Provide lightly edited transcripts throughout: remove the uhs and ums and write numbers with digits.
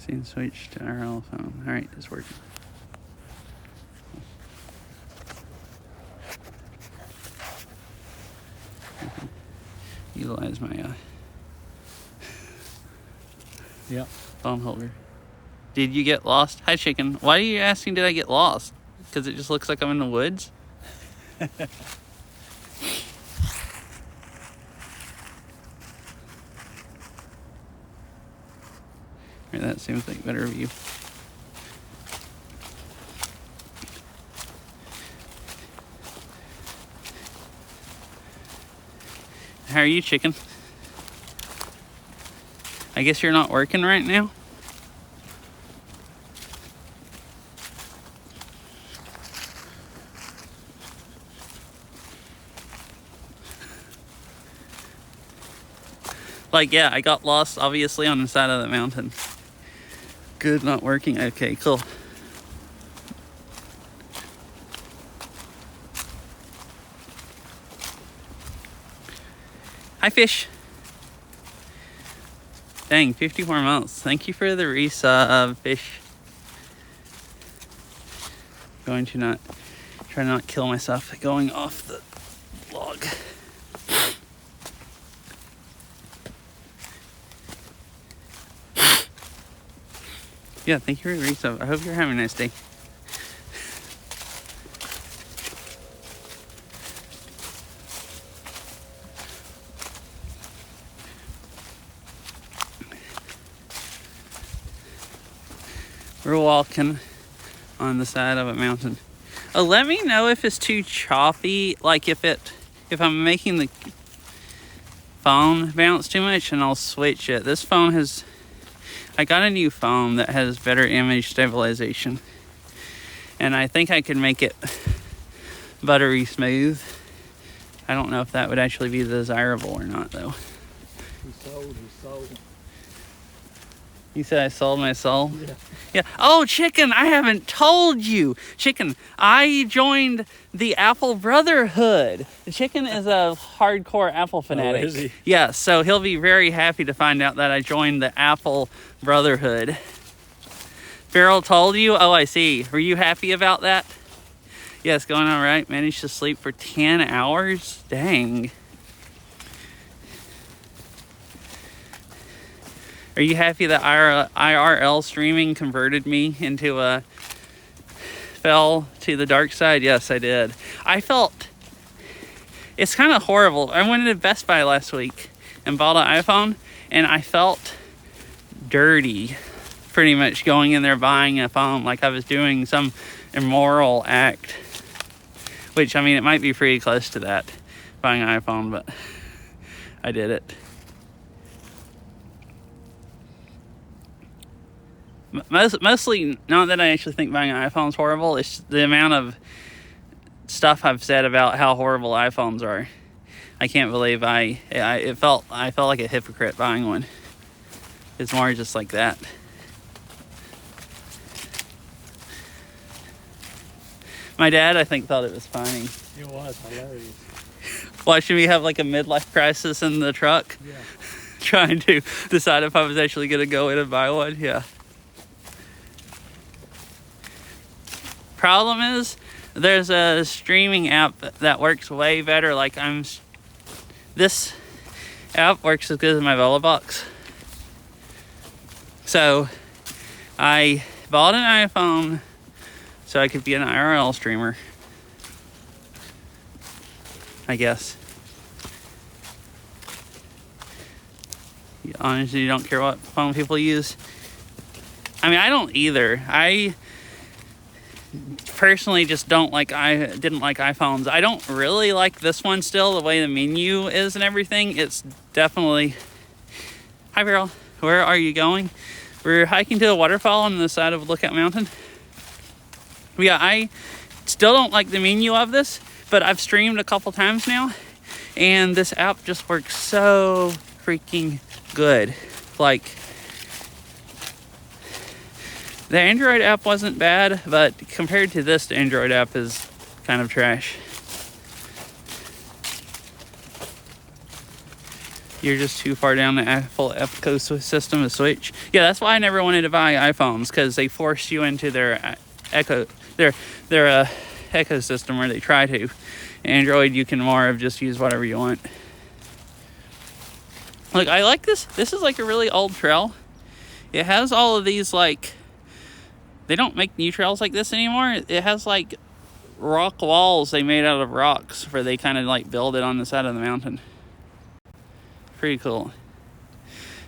Scene switch to IRL phone. All right, it's working. Utilize my phone holder. Did you get lost? Hi, chicken. Why are you asking did I get lost? Because it just looks like I'm in the woods? Right, that seems like a better view. How are you, chicken? I guess you're not working right now? Like, yeah, I got lost, obviously, on the side of the mountain. Good, not working. Okay, cool. Hi, fish. Dang, 54 months. Thank you for the resub, fish. Going to try to not kill myself going off the log. Yeah, thank you for the resub. I hope you're having a nice day. We're walking on the side of a mountain. Oh, let me know if it's too choppy, like if I'm making the phone bounce too much, and I'll switch it. This phone I got a new phone that has better image stabilization, and I think I could make it buttery smooth. I don't know if that would actually be desirable or not, though. He sold. You said I sold my soul? Yeah. Yeah. Oh, chicken, I haven't told you. Chicken, I joined the Apple Brotherhood. The chicken is a hardcore Apple fanatic. Oh, is he? Yeah, so he'll be very happy to find out that I joined the Apple Brotherhood. Farrell told you? Oh, I see. Were you happy about that? Yeah, it's going all right. Managed to sleep for 10 hours? Dang. Are you happy that IRL streaming converted me into fell to the dark side? Yes, I did. I felt, it's kind of horrible. I went to Best Buy last week and bought an iPhone, and I felt dirty pretty much going in there buying a phone like I was doing some immoral act. Which, I mean, it might be pretty close to that, buying an iPhone, but I did it. Mostly, not that I actually think buying an iPhone is horrible. It's the amount of stuff I've said about how horrible iPhones are. I can't believe I felt like a hypocrite buying one. It's more just like that. My dad, I think, thought it was funny. It was hilarious. Watching me have like a midlife crisis in the truck. Yeah. Trying to decide if I was actually going to go in and buy one. Yeah. Problem is, there's a streaming app that works way better. Like this app works as good as my Velobox. So I bought an iPhone so I could be an IRL streamer, I guess. Honestly, you don't care what phone people use. I mean, I don't either. I personally just didn't like iPhones. I don't really like this one still, the way the menu is and everything. It's definitely... Hi, Beryl. Where are you going? We're hiking to a waterfall on the side of Lookout Mountain. Yeah, I still don't like the menu of this, but I've streamed a couple times now, and this app just works so freaking good. Like, the Android app wasn't bad, but compared to this, the Android app is kind of trash. You're just too far down the Apple ecosystem to switch. Yeah, that's why I never wanted to buy iPhones, because they force you into their their ecosystem, where they try to. Android, you can more of just use whatever you want. Look, I like this. This is like a really old trail. It has all of these, like, they don't make new trails like this anymore. It has like rock walls they made out of rocks, where they kind of like build it on the side of the mountain. Pretty cool.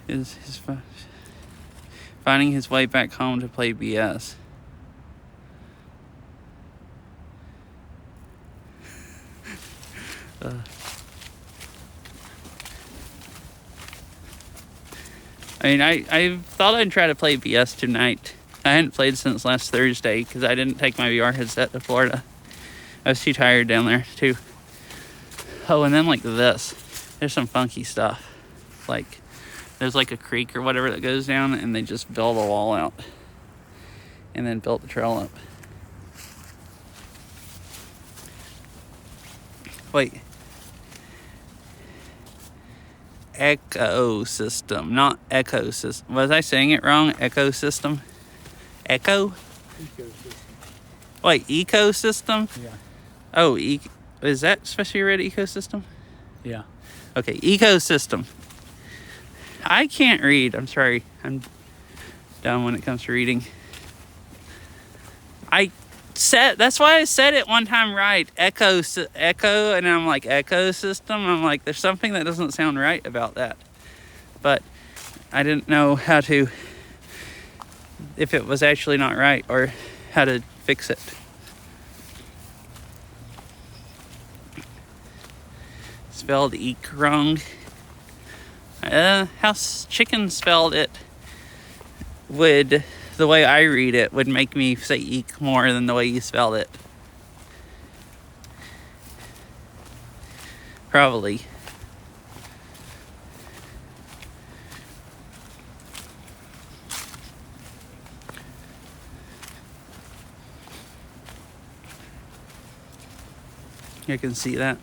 Is finding his way back home to play BS. I mean, I thought I'd try to play BS tonight. I hadn't played since last Thursday because I didn't take my VR headset to Florida. I was too tired down there, too. Oh, and then like this. There's some funky stuff. Like, there's like a creek or whatever that goes down, and they just build a wall out. And then built the trail up. Wait. Ecosystem, not ecosystem. Was I saying it wrong? Ecosystem? Echo? Ecosystem. Wait, ecosystem? Yeah. Oh, is that supposed to be read ecosystem? Yeah. Okay, ecosystem. I can't read. I'm sorry. I'm dumb when it comes to reading. That's why I said it one time right. Echo, and I'm like, ecosystem. I'm like, there's something that doesn't sound right about that. But I didn't know how to, if it was actually not right, or how to fix it. Spelled eek wrong. How Chicken spelled it would, the way I read it, would make me say eek more than the way you spelled it. Probably. You can see that.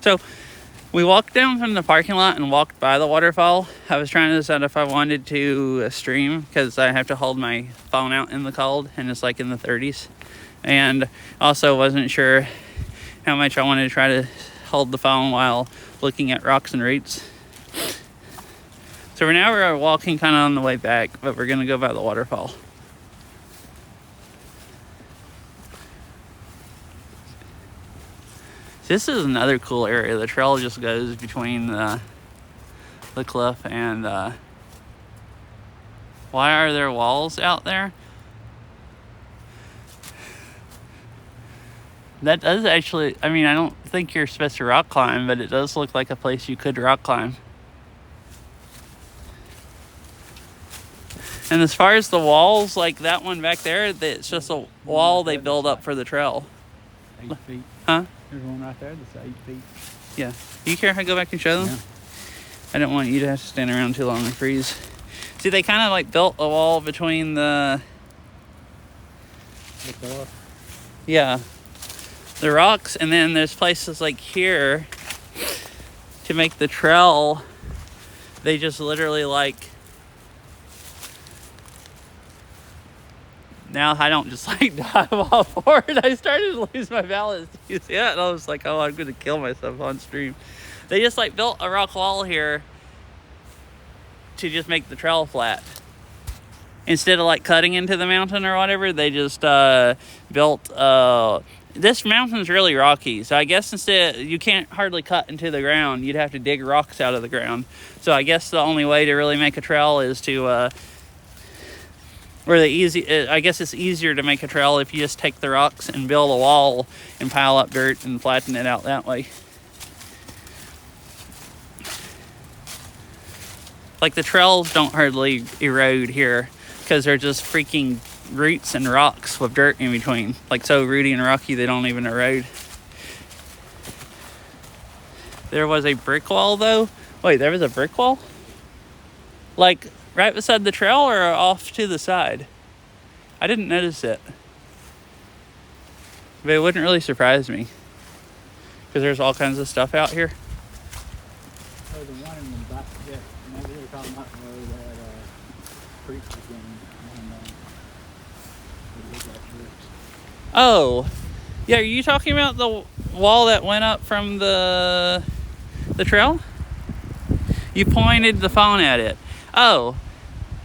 So, we walked down from the parking lot and walked by the waterfall. I was trying to decide if I wanted to stream, because I have to hold my phone out in the cold, and it's like in the 30s. And also wasn't sure how much I wanted to try to hold the phone while looking at rocks and roots. So we're walking kind of on the way back, but we're going to go by the waterfall. This is another cool area. The trail just goes between the cliff and why are there walls out there? That does actually, I mean, I don't think you're supposed to rock climb, but it does look like a place you could rock climb. And as far as the walls, like that one back there, it's just a wall they build up for the trail. 8 feet. Huh? There's one right there that's 8 feet. Yeah. Do you care if I go back and show them? Yeah. I don't want you to have to stand around too long and freeze. See, they kind of like built a wall between the... Yeah. The rocks, and then there's places like here to make the trail. They just literally like... Now I don't just like dive off forward. I started to lose my balance. You see that? And I was like, oh, I'm going to kill myself on stream. They just like built a rock wall here to just make the trail flat. Instead of like cutting into the mountain or whatever, they just built... This mountain's really rocky, so I guess instead you can't hardly cut into the ground. You'd have to dig rocks out of the ground. So I guess the only way to really make a trail is to... I guess it's easier to make a trail if you just take the rocks and build a wall and pile up dirt and flatten it out that way. Like the trails don't hardly erode here because they're just freaking roots and rocks with dirt in between. Like so rooty and rocky they don't even erode. There was a brick wall though. Wait, there was a brick wall? Like... right beside the trail or off to the side? I didn't notice it. But it wouldn't really surprise me. Because there's all kinds of stuff out here. Oh, the one in the back, yeah, maybe they were talking about where that creek beginning, and it was actually. Oh, yeah. Are you talking about the wall that went up from the trail? You pointed the phone at it. Oh,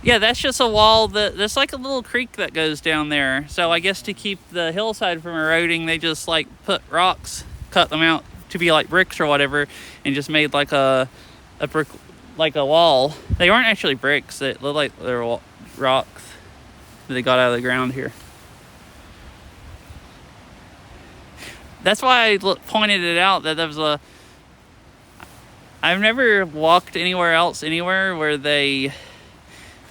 yeah. That's just a wall there's like a little creek that goes down there. So I guess to keep the hillside from eroding, they just like put rocks, cut them out to be like bricks or whatever, and just made like a brick, like a wall. They weren't actually bricks. They looked like they were rocks that they got out of the ground here. That's why I pointed it out, that there was a... I've never walked anywhere else, anywhere where they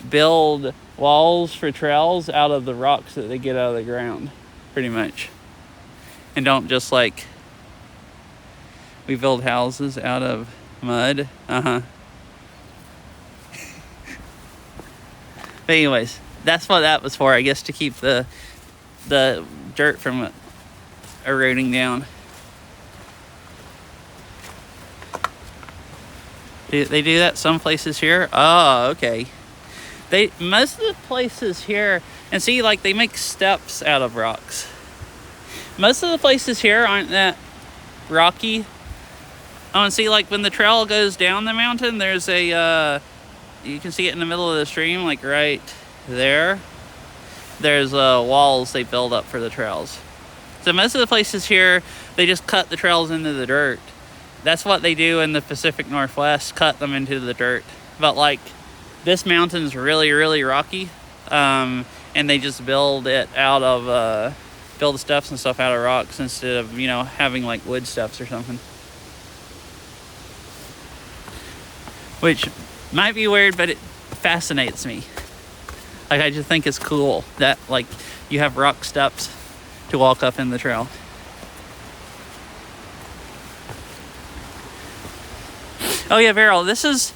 build walls for trails out of the rocks that they get out of the ground, pretty much. And don't just like... We build houses out of mud. But anyways, that's what that was for, I guess, to keep the dirt from eroding down. They do that some places here. Oh, okay. Most of the places here, and see, like, they make steps out of rocks. Most of the places here aren't that rocky. Oh, and see, like, when the trail goes down the mountain, there's a you can see it in the middle of the stream, like right there. There's walls they build up for the trails. So most of the places here, they just cut the trails into the dirt. That's what they do in the Pacific Northwest, cut them into the dirt. But like, this mountain's really, really rocky, and they just build it out of, build steps and stuff out of rocks instead of, you know, having like wood steps or something. Which might be weird, but it fascinates me. Like, I just think it's cool that, like, you have rock steps to walk up in the trail. Oh yeah, Beryl, this is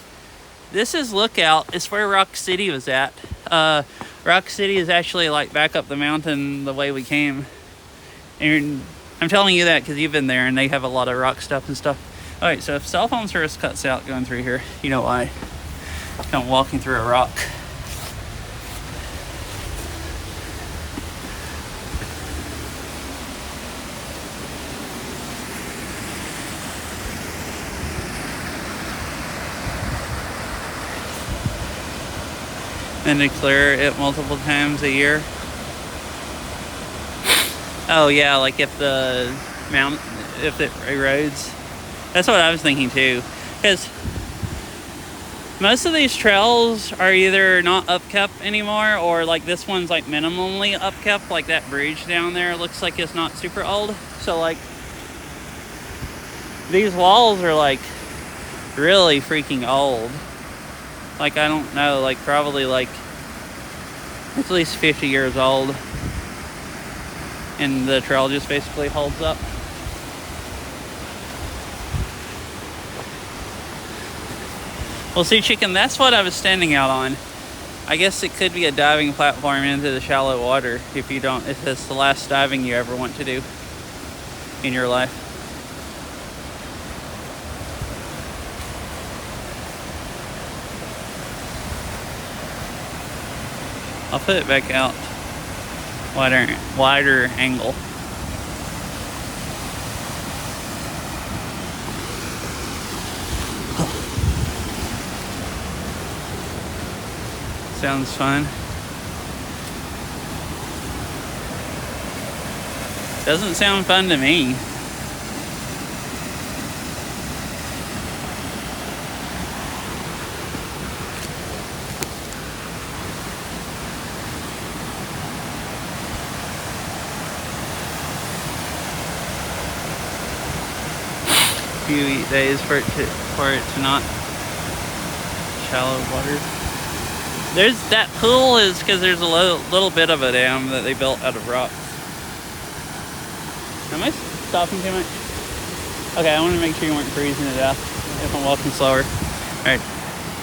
Lookout. It's where Rock City was at. Rock City is actually like back up the mountain the way we came. And I'm telling you that because you've been there and they have a lot of rock stuff and stuff. Alright, so if cell phone service cuts out going through here, you know why. I'm walking through a rock. And they clear it multiple times a year. Oh yeah, like if it erodes. That's what I was thinking too. Because most of these trails are either not upkept anymore, or like this one's like minimally upkept. Like that bridge down there looks like it's not super old. So like these walls are like really freaking old. Like, I don't know, like probably like at least 50 years old. And the trail just basically holds up. Well, see, chicken, that's what I was standing out on. I guess it could be a diving platform into the shallow water if it's the last diving you ever want to do in your life. I'll put it back out. Wider angle. Sounds fun. Doesn't sound fun to me. Few days for it to not shallow water. There's that pool is because there's a little bit of a dam that they built out of rocks. Am I stopping too much? Okay, I want to make sure you weren't freezing to death if I'm walking slower. Alright,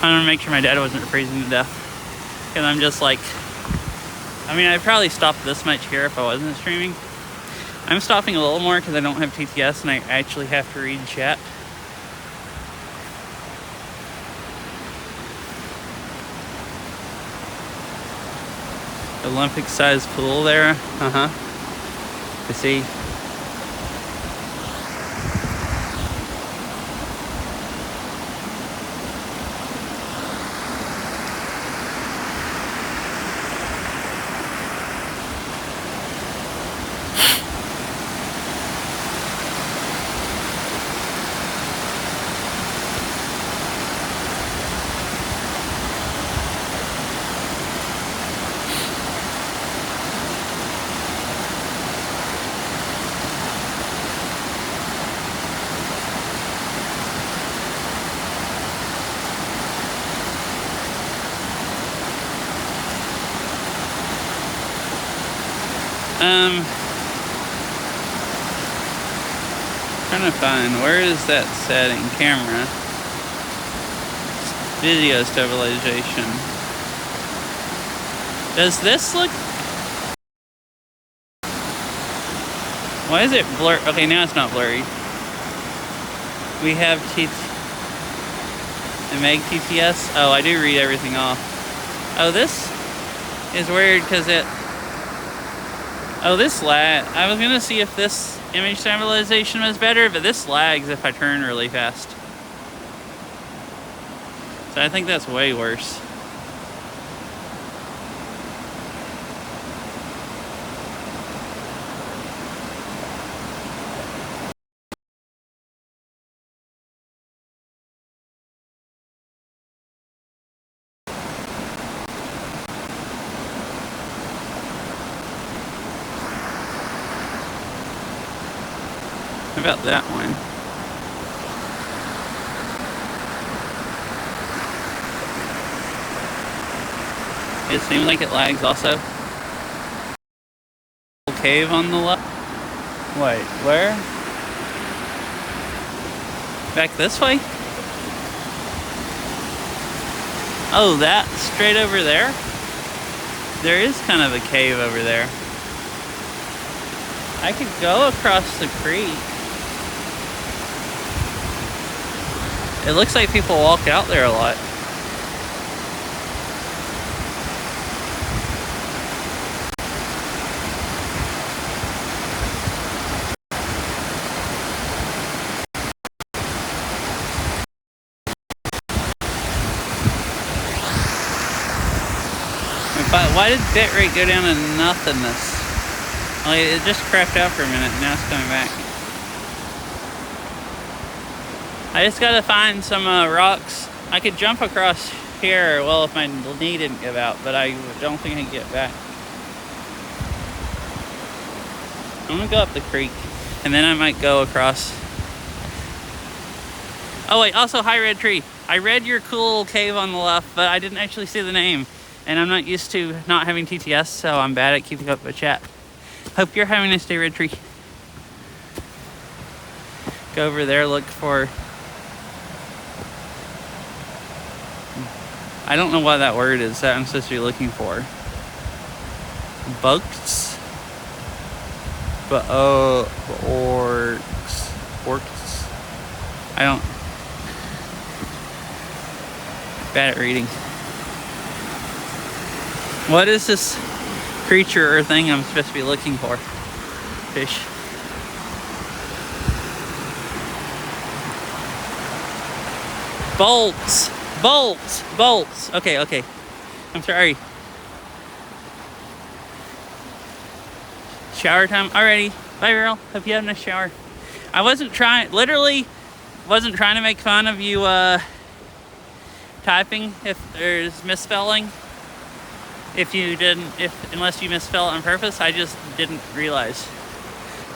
I want to make sure my dad wasn't freezing to death. Because I'm just like, I mean, I'd probably stop this much here if I wasn't streaming. I'm stopping a little more because I don't have TTS and I actually have to read chat. Olympic-sized pool there. Uh-huh. I see. Trying to find, where is that setting? Camera. Video stabilization. Does this look... Why is it blur? Okay, now it's not blurry. We have the Meg TTS. Oh, I do read everything off. Oh, this is weird because it... Oh, this lag. I was gonna see if this image stabilization was better, but this lags if I turn really fast. So I think that's way worse. How about that one? It seems like it lags also. Cave on the left. Wait, where? Back this way? Oh, that straight over there? There is kind of a cave over there. I could go across the creek. It looks like people walk out there a lot. But why did bitrate go down to nothingness? Like, it just crapped out for a minute and now it's coming back. I just gotta find some rocks. I could jump across here, well, if my knee didn't give out, but I don't think I can get back. I'm gonna go up the creek, and then I might go across. Oh wait, also, hi Red Tree. I read your cool cave on the left, but I didn't actually see the name. And I'm not used to not having TTS, so I'm bad at keeping up with chat. Hope you're having a nice day, Red Tree. Go over there, look for... I don't know what that word is that I'm supposed to be looking for. Bugs? But, orcs. I don't... Bad at reading. What is this creature or thing I'm supposed to be looking for? Fish. Bolts. Bolts. Bolts. Okay, okay. I'm sorry. Shower time. Alrighty. Bye, girl. Hope you have a nice shower. I wasn't trying, literally wasn't trying to make fun of you typing if there's misspelling. Unless you misspell it on purpose, I just didn't realize.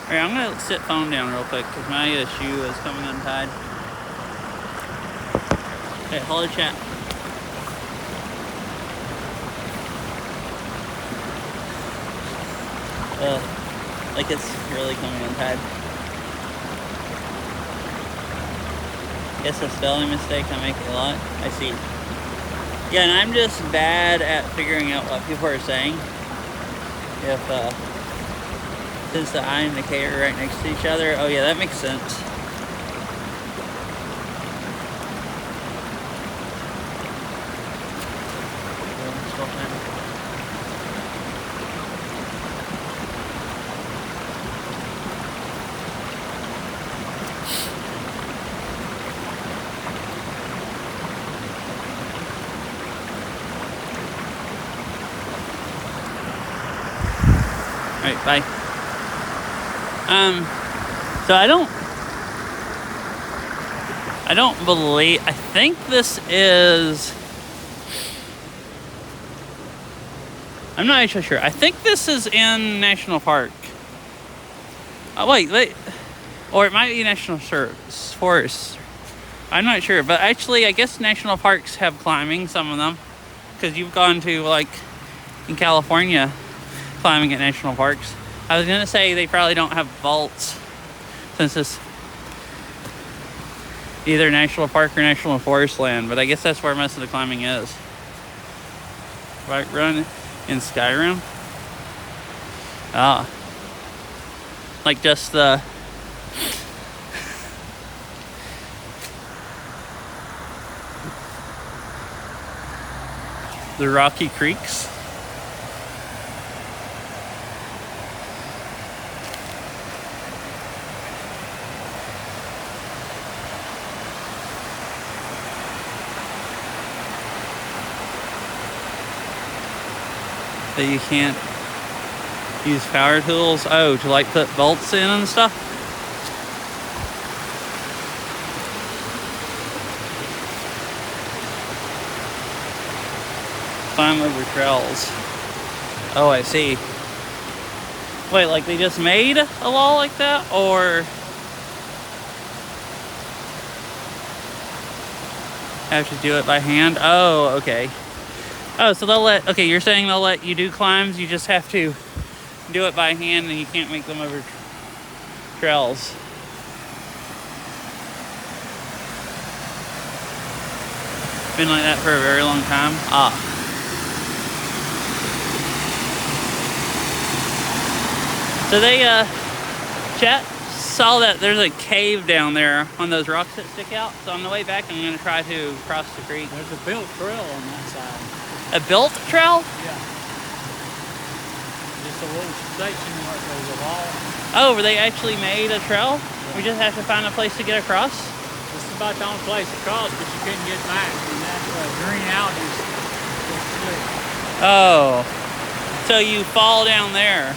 Alright, I'm gonna sit phone down real quick because my shoe is coming untied. Okay, hello chat. Like it's really coming untied. Guess a spelling mistake, I make a lot. I see. Yeah, and I'm just bad at figuring out what people are saying. Since the I and the K are right next to each other. Oh yeah, that makes sense. right, bye. So I don't believe, I think this is, I'm not actually sure. I think this is in National Park. Oh, wait. Or it might be National Forest. I'm not sure. But actually, I guess national parks have climbing, some of them. Because you've gone to, like, in California, climbing at national parks. I was going to say they probably don't have vaults, since it's either national park or national forest land. But I guess that's where most of the climbing is. Right, run in Skyrim. Ah. Like just the rocky creeks. That you can't use power tools. Oh, to like put bolts in and stuff. Climb over trails. Oh, I see. Wait, like they just made a law like that, or have to do it by hand? Oh, okay. Oh, so okay, you're saying they'll let you do climbs, you just have to do it by hand and you can't make them over trails. Been like that for a very long time. Ah. So they, chat saw that there's a cave down there on those rocks that stick out. So on the way back, I'm going to try to cross the creek. There's a built trail on that side. A built trail? Yeah. Just a little section where there's a wall. Oh, were they actually made a trail? Yeah. We just have to find a place to get across? This is about the only place to cross, but you couldn't get back. And that green out is slick. Oh. So you fall down there.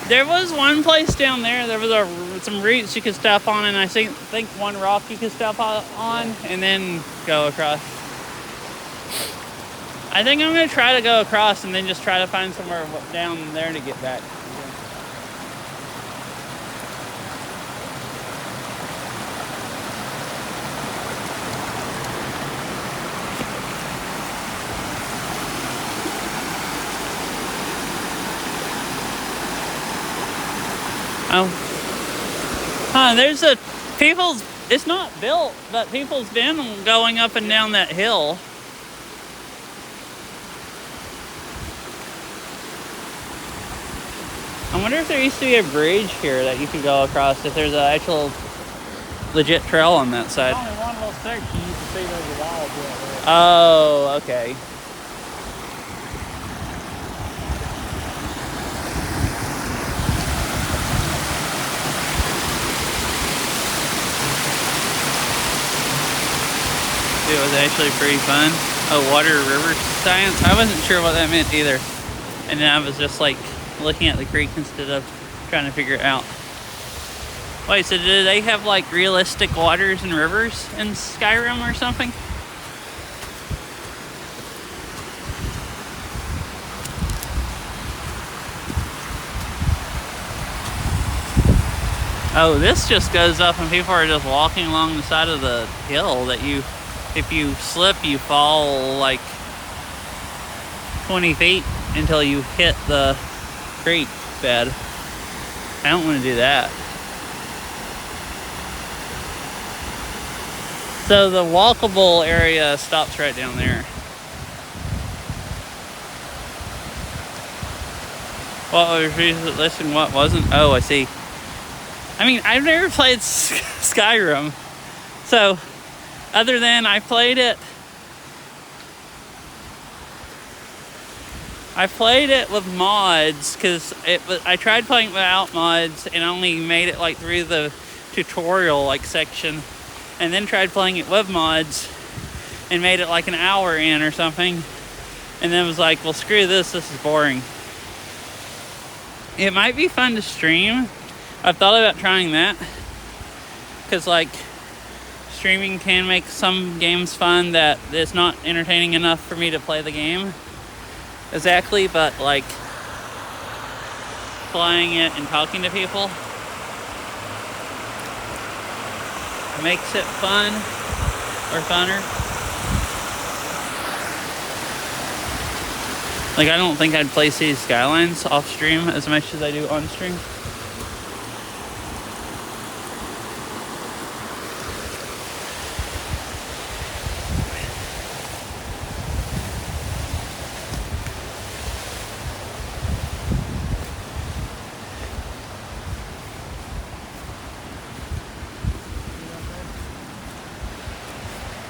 There was one place down there. There was some roots you could step on, and I think one rock you could step on, and then go across. I think I'm going to try to go across and then just try to find somewhere down there to get back. Oh. Huh, there's it's not built, but people's been going up and down that hill. I wonder if there used to be a bridge here that you could go across, if there's an actual legit trail on that side. There's only one little section you can see there's a wall built there. Oh, okay. It was actually pretty fun. Oh, water river science? I wasn't sure what that meant either. And then I was just like looking at the creek instead of trying to figure it out. Wait, so do they have like realistic waters and rivers in Skyrim or something? Oh, this just goes up and people are just walking along the side of the hill that if you slip, you fall like 20 feet until you hit the creek bed. I don't want to do that. So the walkable area stops right down there. What was listing, what wasn't? Oh, I see. I mean, I've never played Skyrim. So, other than I played it with mods, because I tried playing without mods and only made it like through the tutorial like section, and then tried playing it with mods and made it like an hour in or something, and then was like, well, screw this is boring. It might be fun to stream. I've thought about trying that. Because, like, streaming can make some games fun that it's not entertaining enough for me to play the game. Exactly, but, like, playing it and talking to people makes it fun or funner. Like, I don't think I'd play Cities Skylines off stream as much as I do on stream.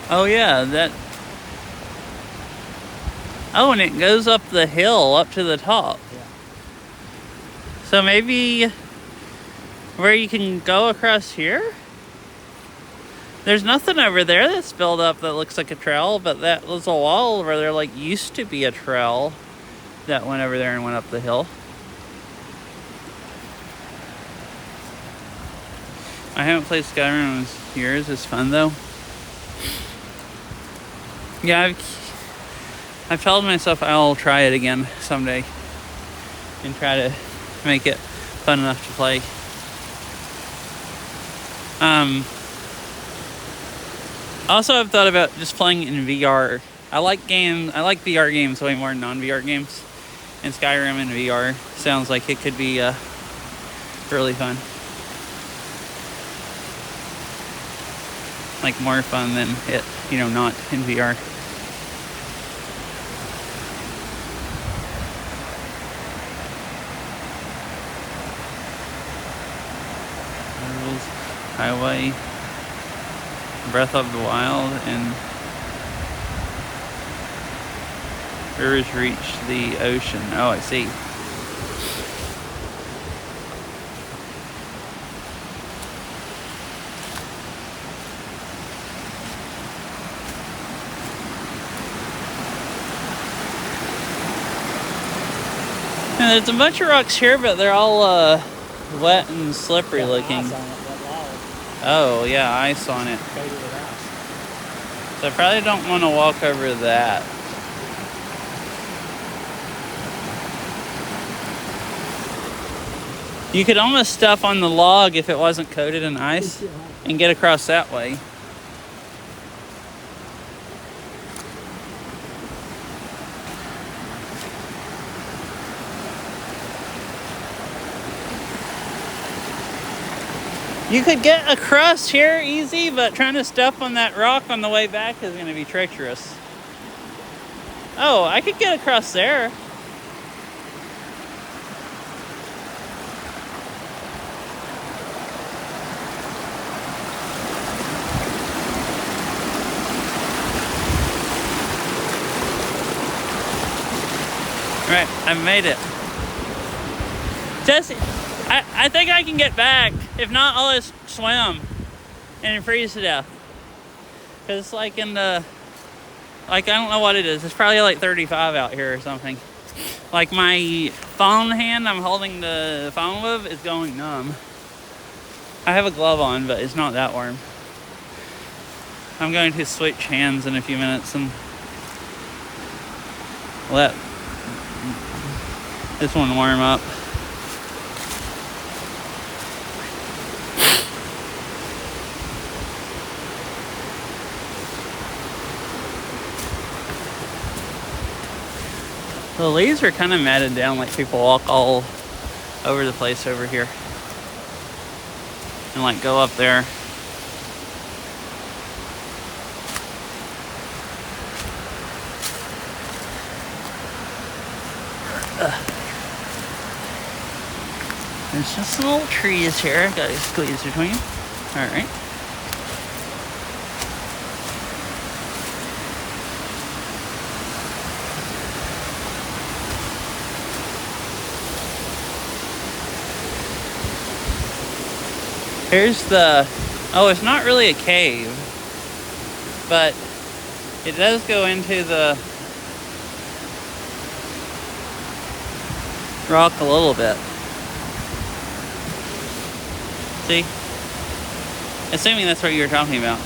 Oh yeah, that... Oh, and it goes up the hill, up to the top. Yeah. So maybe where you can go across here? There's nothing over there that's built up that looks like a trail, but that was a wall where there like used to be a trail that went over there and went up the hill. I haven't played Skyrim in years. It's fun though. Yeah, I've told myself I'll try it again someday and try to make it fun enough to play. Also, I've thought about just playing in VR. I like VR games way more than non-VR games. And Skyrim in VR sounds like it could be really fun. Like more fun than it, not in VR. Highway, Breath of the Wild, and rivers reach the ocean. Oh, I see. And there's a bunch of rocks here, but they're all wet and slippery looking. Oh, yeah, ice on it. So I probably don't want to walk over that. You could almost step on the log if it wasn't coated in ice and get across that way. You could get across here easy, but trying to step on that rock on the way back is going to be treacherous. Oh, I could get across there. Right, I made it. Jesse, I think I can get back. If not, I'll just swim and freeze to death. Because it's like in the... Like, I don't know what it is. It's probably like 35 out here or something. Like, my phone hand I'm holding the phone with is going numb. I have a glove on, but it's not that warm. I'm going to switch hands in a few minutes and let this one warm up. The leaves are kind of matted down, like people walk all over the place over here. And like go up there. There's just some little trees here. Gotta squeeze between. Alright. Here's the... Oh, it's not really a cave. But it does go into the rock a little bit. See? Assuming that's what you were talking about.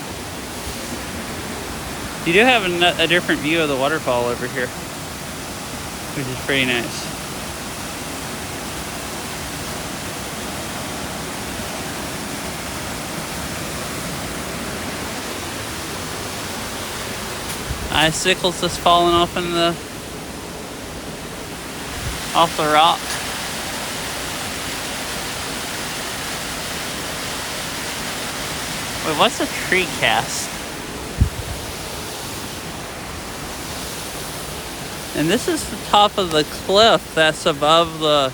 You do have a different view of the waterfall over here, which is pretty nice. Icicles just falling off the rock. Wait, what's a tree cast? And this is the top of the cliff that's above the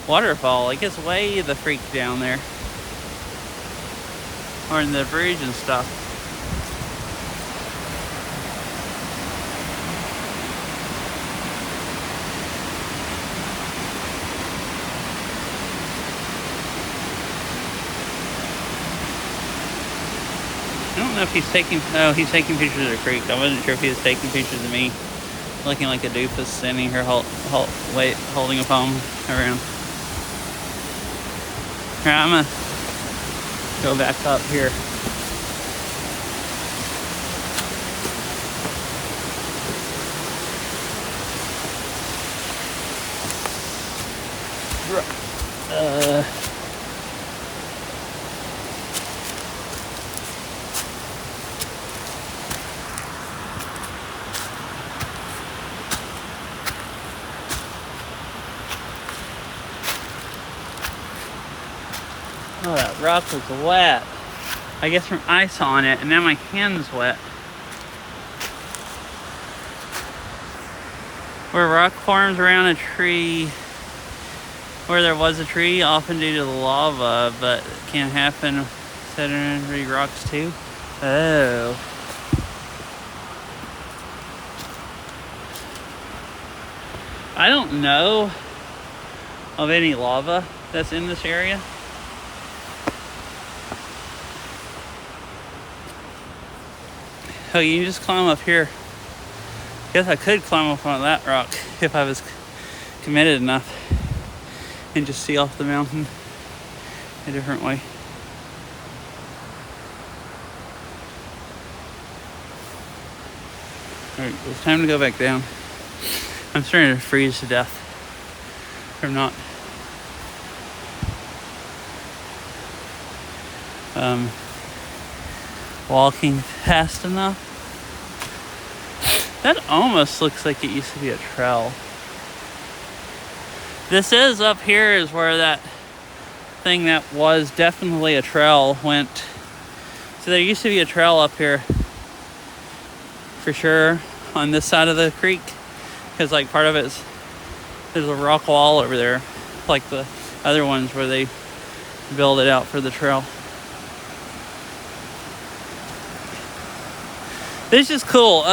waterfall. It gets way the freak down there. Or in the bridge and stuff. I don't know if he's taking... No, he's taking pictures of the creek. I wasn't sure if he was taking pictures of me. Looking like a doofus standing here holding a phone around. Alright, I'm gonna go back up here. Oh, that rock was wet. I guess from ice on it, and now my hand's wet. Where rock forms around a tree, where there was a tree, often due to the lava, but it can happen with sedimentary rocks too. Oh. I don't know of any lava that's in this area. Oh, you can just climb up here. Guess I could climb up on that rock if I was committed enough and just see off the mountain a different way. Alright, it's time to go back down. I'm starting to freeze to death from not walking fast enough. That almost looks like it used to be a trail. This is up here is where that thing that was definitely a trail went. So there used to be a trail up here for sure on this side of the creek, because like part of it's, there's a rock wall over there like the other ones where they build it out for the trail. This is cool.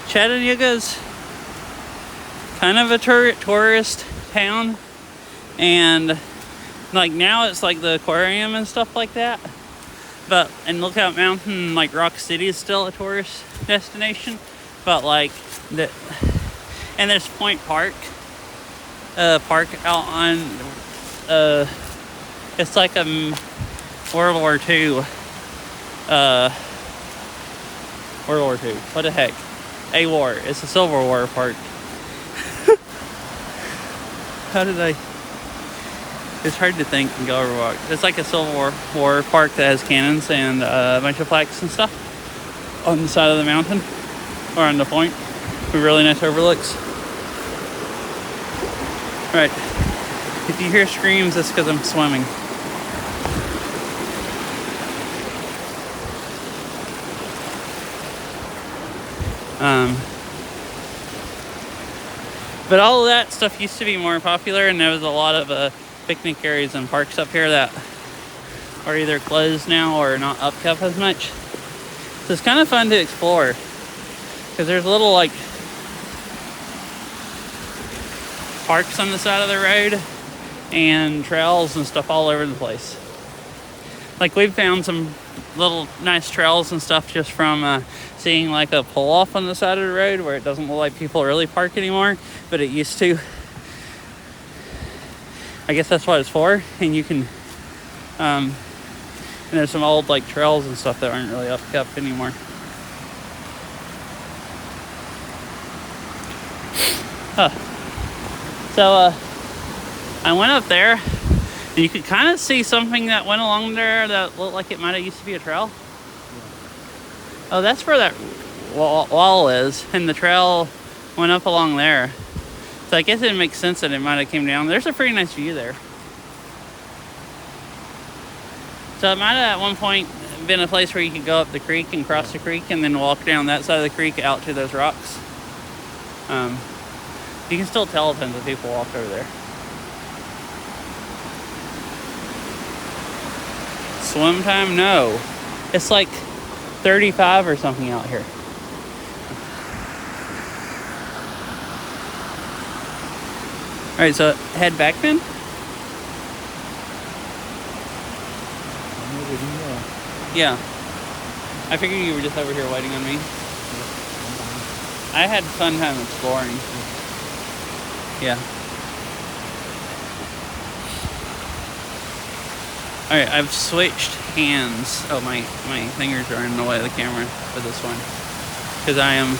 Chattanooga's kind of a tourist town, and like now it's like the aquarium and stuff like that. But and Lookout Mountain, like Rock City, is still a tourist destination. But like the and there's Point Park, park out on it's like a World War II. World War II. What the heck? A war. It's a Civil War park. How did I? It's hard to think and go over walk. It's like a Civil War park that has cannons and a bunch of plaques and stuff on the side of the mountain or on the point with really nice overlooks. Right. If you hear screams, that's because I'm swimming. But all of that stuff used to be more popular, and there was a lot of picnic areas and parks up here that are either closed now or not upkept as much. So it's kind of fun to explore, because there's little like parks on the side of the road and trails and stuff all over the place. Like we've found some little nice trails and stuff just from seeing like a pull off on the side of the road where it doesn't look like people really park anymore, but it used to. I guess that's what it's for. And you can, and there's some old like trails and stuff that aren't really kept anymore. Huh. So I went up there, and you could kind of see something that went along there that looked like it might have used to be a trail. Oh, that's where that wall is, and the trail went up along there. So I guess it makes sense that it might have came down. There's a pretty nice view there. So it might have at one point been a place where you could go up the creek and cross the creek and then walk down that side of the creek out to those rocks. You can still tell tons of people walk over there. Swim time? No. It's like 35 or something out here. Alright, so head back then? Yeah. I figured you were just over here waiting on me. I had a fun time exploring. Yeah. Alright, I've switched hands. Oh, my fingers are in the way of the camera for this one. Because I am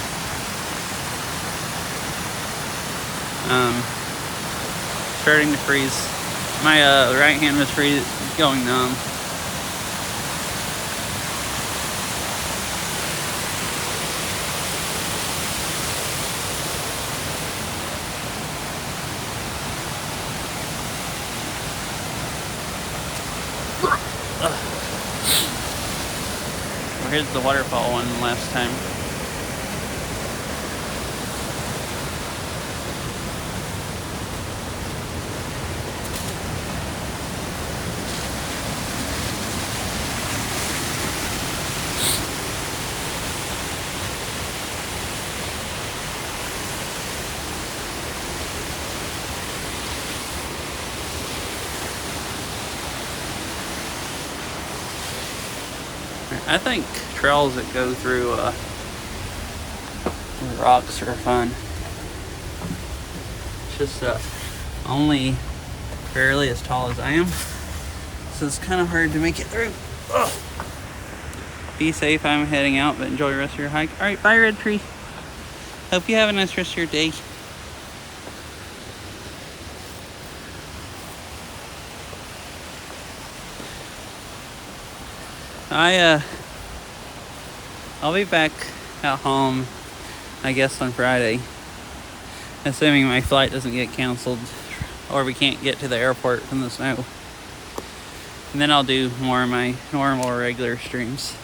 starting to freeze. My right hand was going numb. Well, here's the waterfall one last time. I think trails that go through rocks are fun. It's just only barely as tall as I am, so it's kind of hard to make it through. Ugh. Be safe, I'm heading out, but enjoy the rest of your hike. Alright, bye Red Tree. Hope you have a nice rest of your day. I'll be back at home, I guess, on Friday, assuming my flight doesn't get canceled or we can't get to the airport from the snow. And then I'll do more of my normal, regular streams.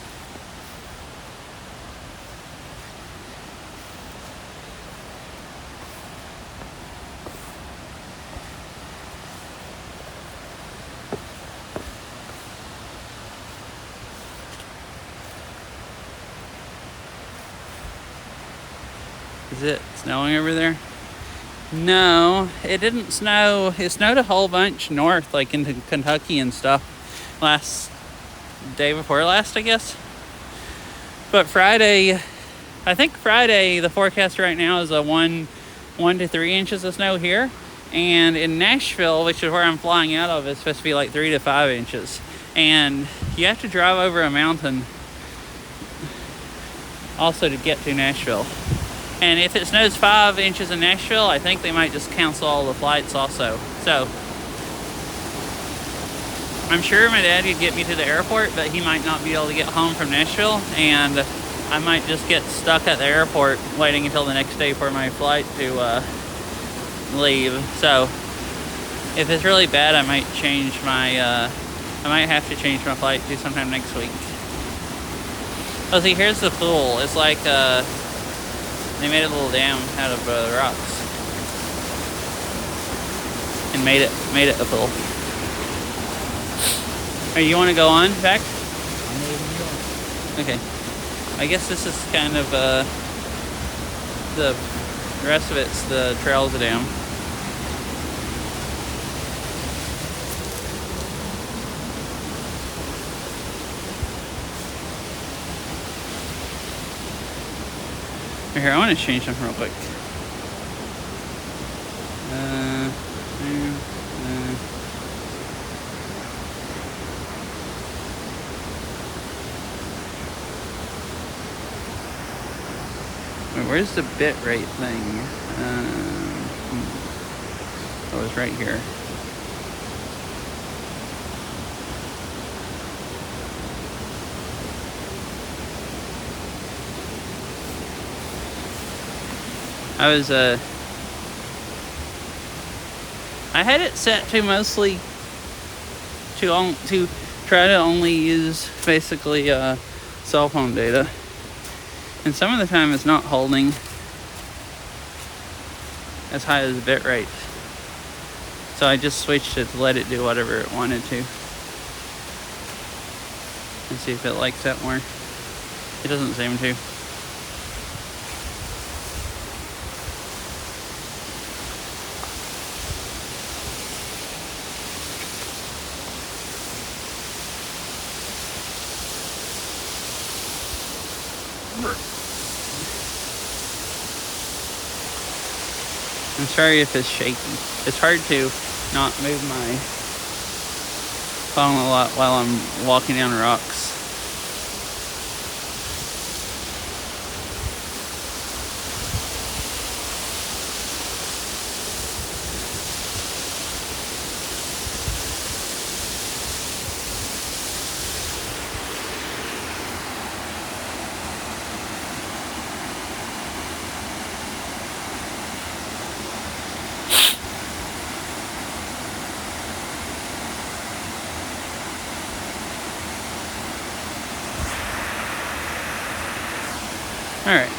Is it snowing over there? No, it didn't snow. It snowed a whole bunch north, like into Kentucky and stuff, day before last, I guess. But Friday, I think Friday, the forecast right now is a 1 to 3 inches of snow here. And in Nashville, which is where I'm flying out of, it's supposed to be like 3 to 5 inches. And you have to drive over a mountain also to get to Nashville. And if it snows 5 inches in Nashville, I think they might just cancel all the flights also. So I'm sure my dad could get me to the airport, but he might not be able to get home from Nashville, and I might just get stuck at the airport waiting until the next day for my flight to leave. So if it's really bad, I might change my I might have to change my flight to sometime next week. Oh, see, here's the pool. It's like they made a little dam out of rocks and made it a pool. Hey, you want to go on back? Okay. I guess this is kind of the rest of it's the trails dam. Here, I want to change something real quick. Where's the bit rate thing? Oh, it's right here. I had it set to mostly to try to only use basically cell phone data, and some of the time it's not holding as high as the bit rate, so I just switched it to let it do whatever it wanted to and see if it likes that more. It doesn't seem to. I'm sorry if it's shaky. It's hard to not move my phone a lot while I'm walking down rocks. All right.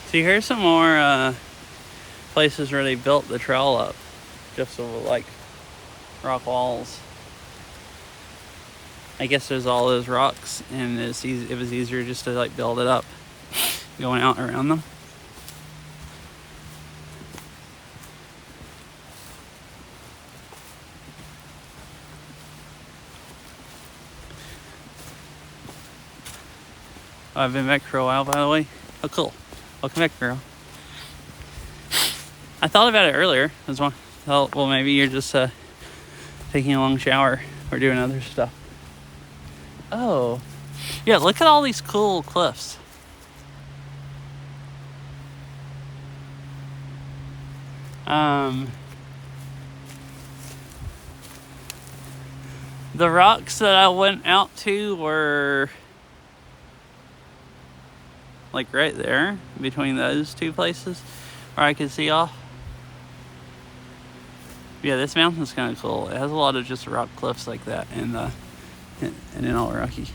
See, here's some more places where they built the trail up, just so like rock walls. I guess there's all those rocks, and it was easier just to like build it up, going out around them. I've been back for a while, by the way. Oh, cool. Welcome back, girl. I thought about it earlier. Well, maybe you're just taking a long shower or doing other stuff. Oh, yeah, look at all these cool cliffs. The rocks that I went out to were like right there between those two places where I could see off. Yeah, this mountain's kind of cool. It has a lot of just rock cliffs like that, and then all rocky.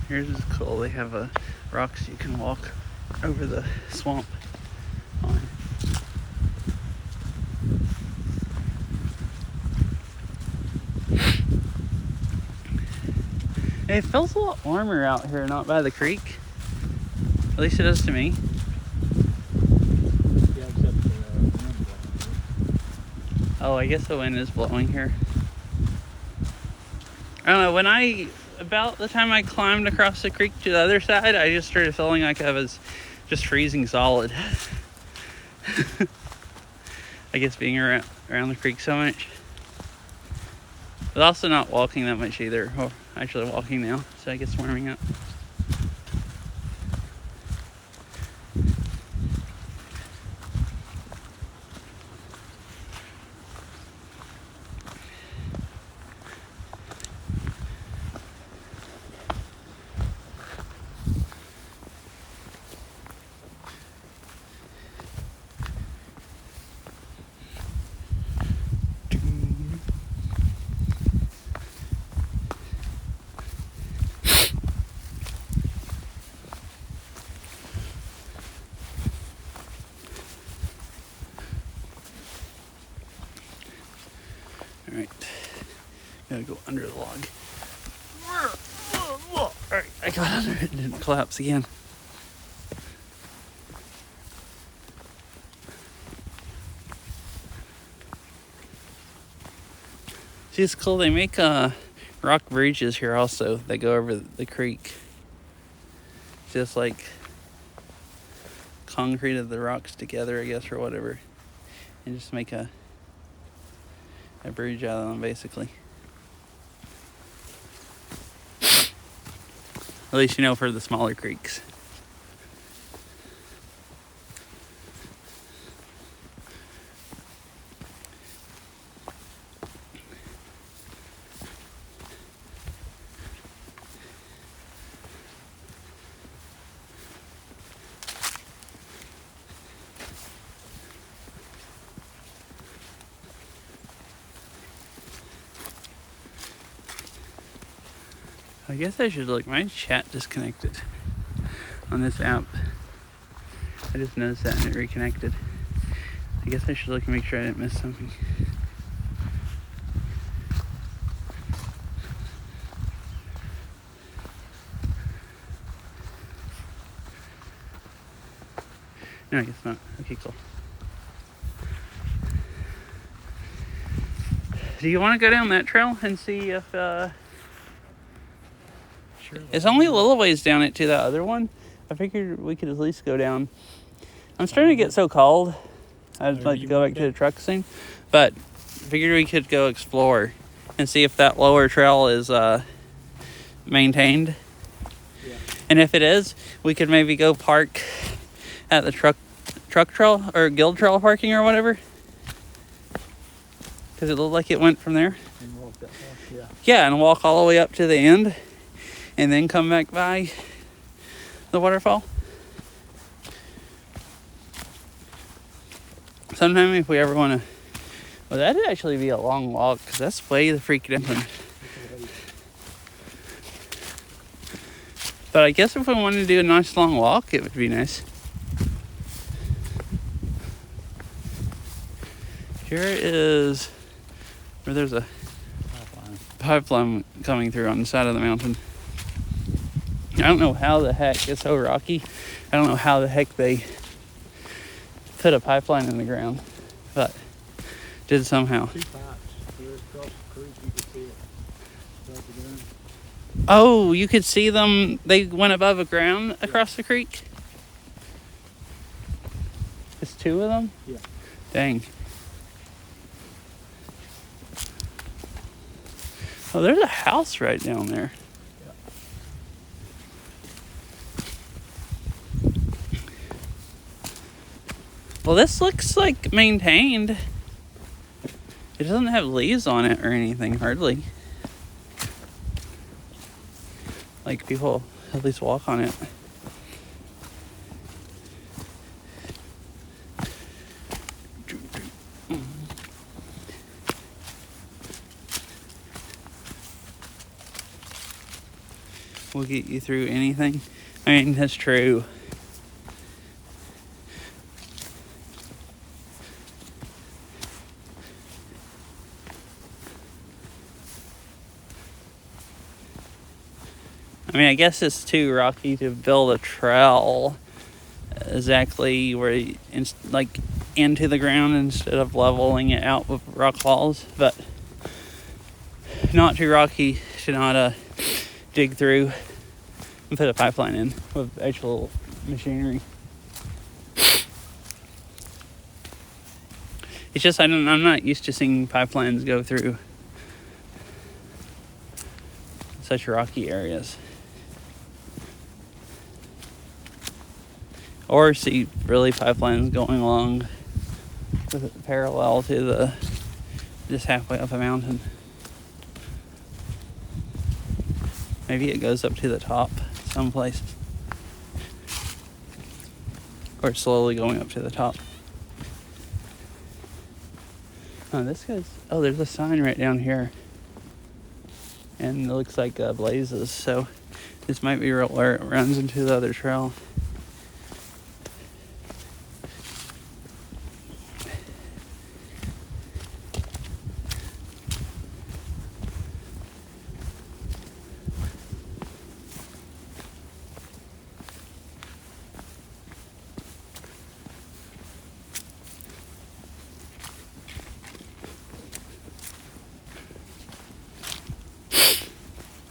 Here's is cool. They have rocks you can walk over the swamp on. It feels a lot warmer out here, not by the creek. At least it does to me. Yeah, except for the wind blowing. Oh, I guess the wind is blowing here. I don't know, about the time I climbed across the creek to the other side, I just started feeling like I was just freezing solid. I guess being around the creek so much. But also not walking that much either. Well, actually walking now, so I guess warming up. All right. Gotta go under the log. All right, I got under it and didn't collapse again. See, it's cool. They make rock bridges here also that go over the creek. Just like concreted the rocks together, I guess, or whatever, and just make a bridge out of them, basically. At least you know for the smaller creeks. I guess I should look. My chat disconnected on this app. I just noticed that and it reconnected. I guess I should look and make sure I didn't miss something. No, I guess not. Okay, cool. Do you want to go down that trail and see if it's only a little ways down it to that other one. I figured we could at least go down. I'm starting to get so cold. I'd like to go back to the truck soon. But I figured we could go explore and see if that lower trail is maintained. Yeah. And if it is, we could maybe go park at the truck trail or guild trail parking or whatever. Because it looked like it went from there. And walk that far. Yeah. Yeah, and walk all the way up to the end. And then come back by the waterfall. Sometime if we ever want to... Well, that'd actually be a long walk, because that's way the freaking open. But I guess if we wanted to do a nice long walk, it would be nice. Here is where there's a pipeline coming through on the side of the mountain. I don't know how the heck, it's so rocky. I don't know how the heck they put a pipeline in the ground, but did somehow. 2 pipes. So there's across the creek, you could see it. Above the ground. Oh, you could see them. They went above the ground across the creek? It's 2 of them? Yeah. Dang. Oh, there's a house right down there. Well, this looks like maintained. It doesn't have leaves on it or anything, hardly. Like, people at least walk on it. We'll get you through anything. I mean, that's true. I mean, I guess it's too rocky to build a trail exactly where like into the ground instead of leveling it out with rock walls, but not too rocky to not dig through and put a pipeline in with actual machinery. It's just I'm not used to seeing pipelines go through such rocky areas. Or see really pipelines going along parallel to the just halfway up a mountain. Maybe it goes up to the top someplace. Or slowly going up to the top. Oh, this guy's... Oh, there's a sign right down here. And it looks like blazes, so this might be where it runs into the other trail.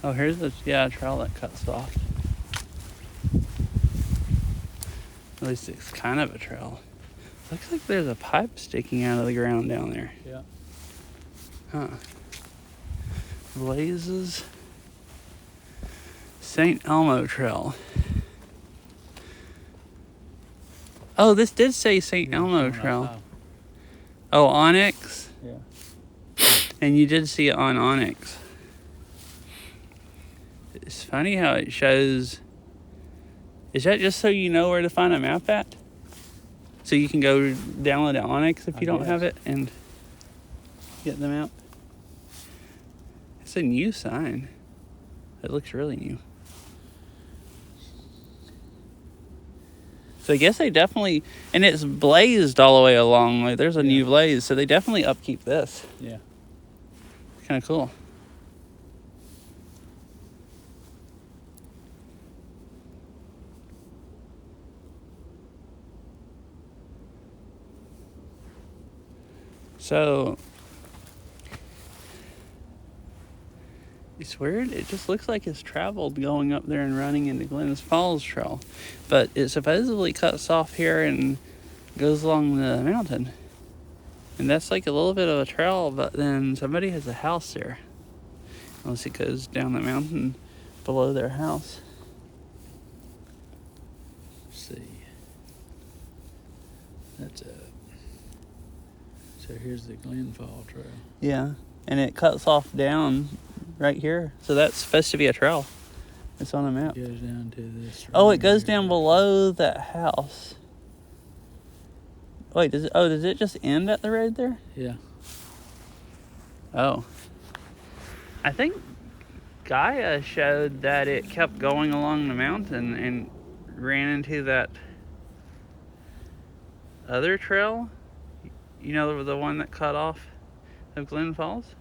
Oh, here's the trail that cuts off. At least it's kind of a trail. Looks like there's a pipe sticking out of the ground down there. Yeah. Huh. Blazes. St. Elmo Trail. Oh, this did say St. Elmo Trail. Oh, Onyx? Yeah. And you did see it on Onyx. It's funny how it shows. Is that just so you know where to find a map at? So you can go download it Onyx if you don't have it and get the map? It's a new sign. It looks really new. So I guess they definitely, and it's blazed all the way along. Like there's a new blaze, so they definitely upkeep this. Yeah. Kind of cool. So it's weird. It just looks like it's traveled going up there and running into Glens Falls Trail, but it supposedly cuts off here and goes along the mountain. And that's like a little bit of a trail, but then somebody has a house there. Unless it goes down the mountain below their house. Let's see. That's it. So here's the Glen Fall Trail. Yeah, and it cuts off down right here. So that's supposed to be a trail. It's on the map. It goes down to this. Oh, it goes down below that house. Wait, does it just end at the road there? Yeah. Oh. I think Gaia showed that it kept going along the mountain and ran into that other trail. You know, the one that cut off of Glen Falls?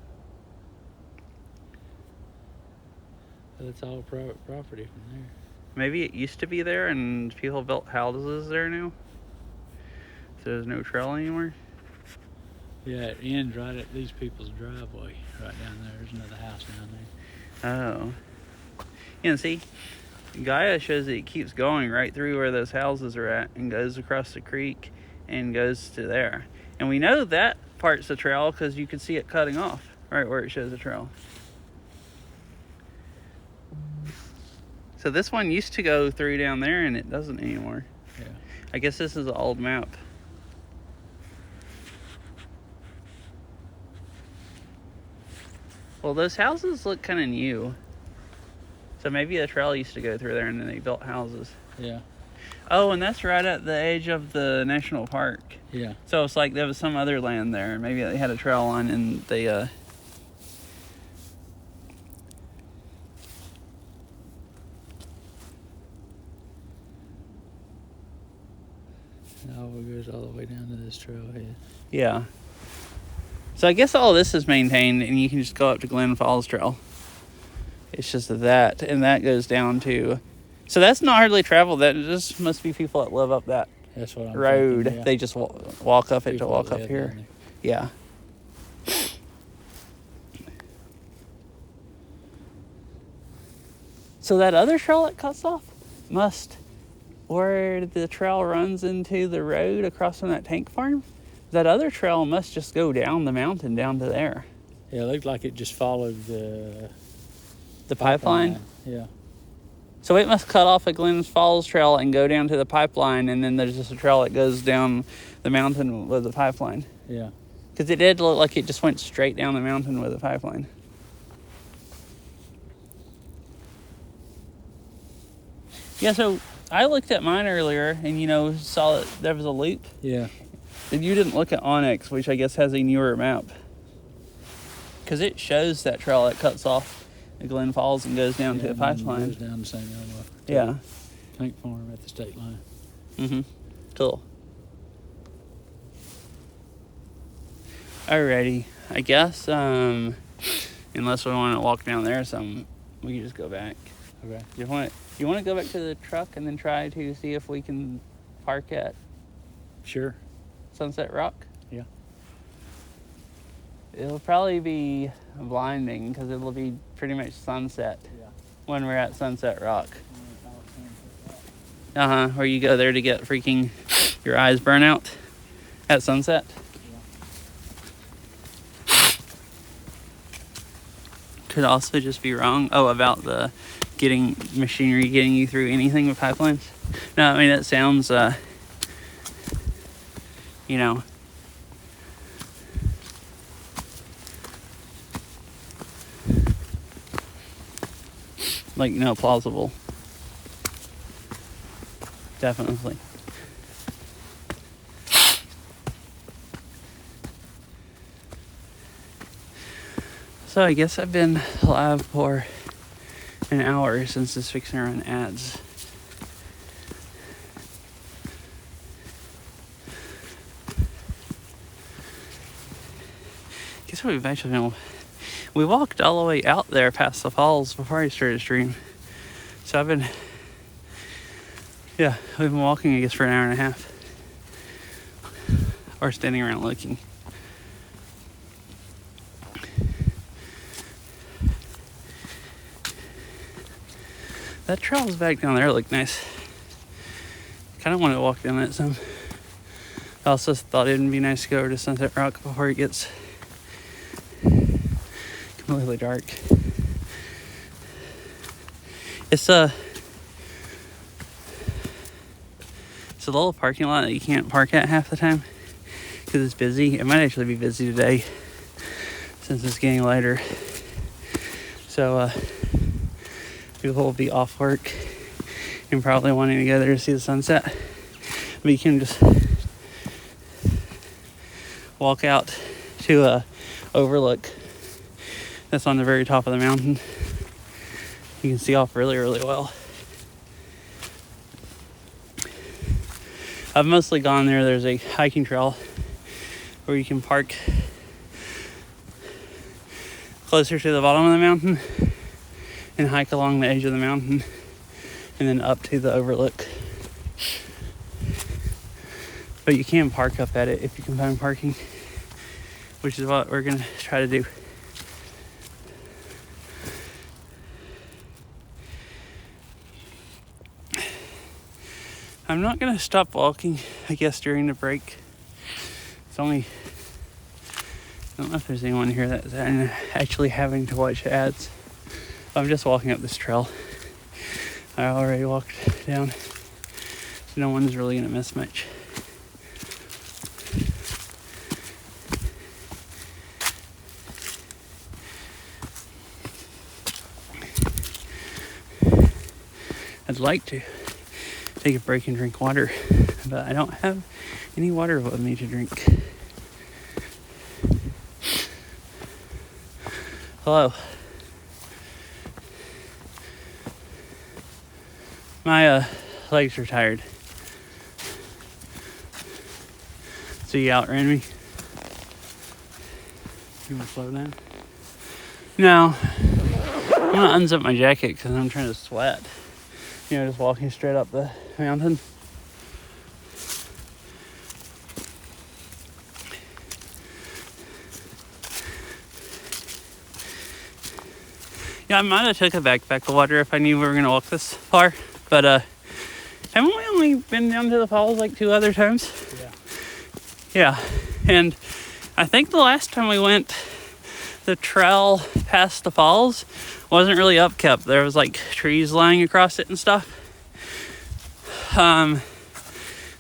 That's all private property from there. Maybe it used to be there and people built houses there now. So there's no trail anymore. Yeah, it ends right at these people's driveway, right down there. There's another house down there. Oh. Yeah, and see, Gaia shows that it keeps going right through where those houses are at and goes across the creek and goes to there. And we know that part's the trail because you can see it cutting off right where it shows the trail. So this one used to go through down there and it doesn't anymore. Yeah. I guess this is an old map. Well, those houses look kind of new. So maybe a trail used to go through there and then they built houses. Yeah. Oh, and that's right at the edge of the national park. Yeah. So it's like there was some other land there. Maybe they had a trail line and they Now it goes all the way down to this trailhead. Yeah. So I guess all this is maintained and you can just go up to Glen Falls Trail. It's just that, and that goes down to... So that's not hardly traveled. That just must be people that live up that That's what I'm road. thinking, yeah. They just walk up it to People walk that up live here. down there. Yeah. So that other trail that cuts off must... Where the trail runs into the road across from that tank farm, that other trail must just go down the mountain down to there. Yeah, it looked like it just followed the pipeline? Yeah. So it must cut off at Glens Falls Trail and go down to the pipeline, and then there's just a trail that goes down the mountain with the pipeline. Yeah. Because it did look like it just went straight down the mountain with the pipeline. Yeah, so I looked at mine earlier and, saw that there was a loop. Yeah. And you didn't look at Onyx, which I guess has a newer map. Because it shows that trail that cuts off at Glen Falls and goes down to the pipeline. Goes down to St. Elmo. Yeah. Tank farm at the state line. Mm-hmm. Cool. Alrighty. I guess, unless we want to walk down there some, we can just go back. Okay. You want to go back to the truck and then try to see if we can park at Sure. Sunset Rock? Yeah. it'll probably be blinding because it'll be pretty much sunset Yeah. when we're at Sunset Rock. Yeah. Where you go there to get freaking your eyes burn out at sunset. Could also just be wrong. Oh, about the getting machinery getting you through anything with pipelines. No, I mean it sounds, you know, like, no, plausible. Definitely. So I guess I've been live for an hour since it's fixing to run ads. Guess what we've actually been... We walked all the way out there past the falls before I started stream. So I've been... Yeah, we've been walking, I guess, for an hour and a half. Or standing around looking. That trail's back down there look nice. Kind of want to walk down that some. I also thought it would be nice to go over to Sunset Rock before it gets completely dark. It's a little parking lot that you can't park at half the time because it's busy. It might actually be busy today since it's getting lighter. So people will be off work and probably wanting to go there to see the sunset. But you can just walk out to a overlook that's on the very top of the mountain. You can see off really, really well. I've mostly gone there. There's a hiking trail where you can park closer to the bottom of the mountain and hike along the edge of the mountain and then up to the overlook. But you can park up at it if you can find parking, which is what we're gonna try to do. I'm not gonna stop walking, I guess, during the break. It's only, I don't know if there's anyone here that's actually having to watch ads. I'm just walking up this trail. I already walked down, so no one's really gonna miss much. I'd like to take a break and drink water, but I don't have any water with me to drink. Hello. My legs are tired. So you outran me? You want to slow down? No. I'm gonna unzip my jacket because I'm trying to sweat. You know, just walking straight up the mountain. Yeah, I might have took a backpack of water if I knew we were gonna walk this far. But haven't we only been down to the falls like 2 other times? Yeah. And I think the last time we went, the trail past the falls wasn't really upkept. There was like trees lying across it and stuff.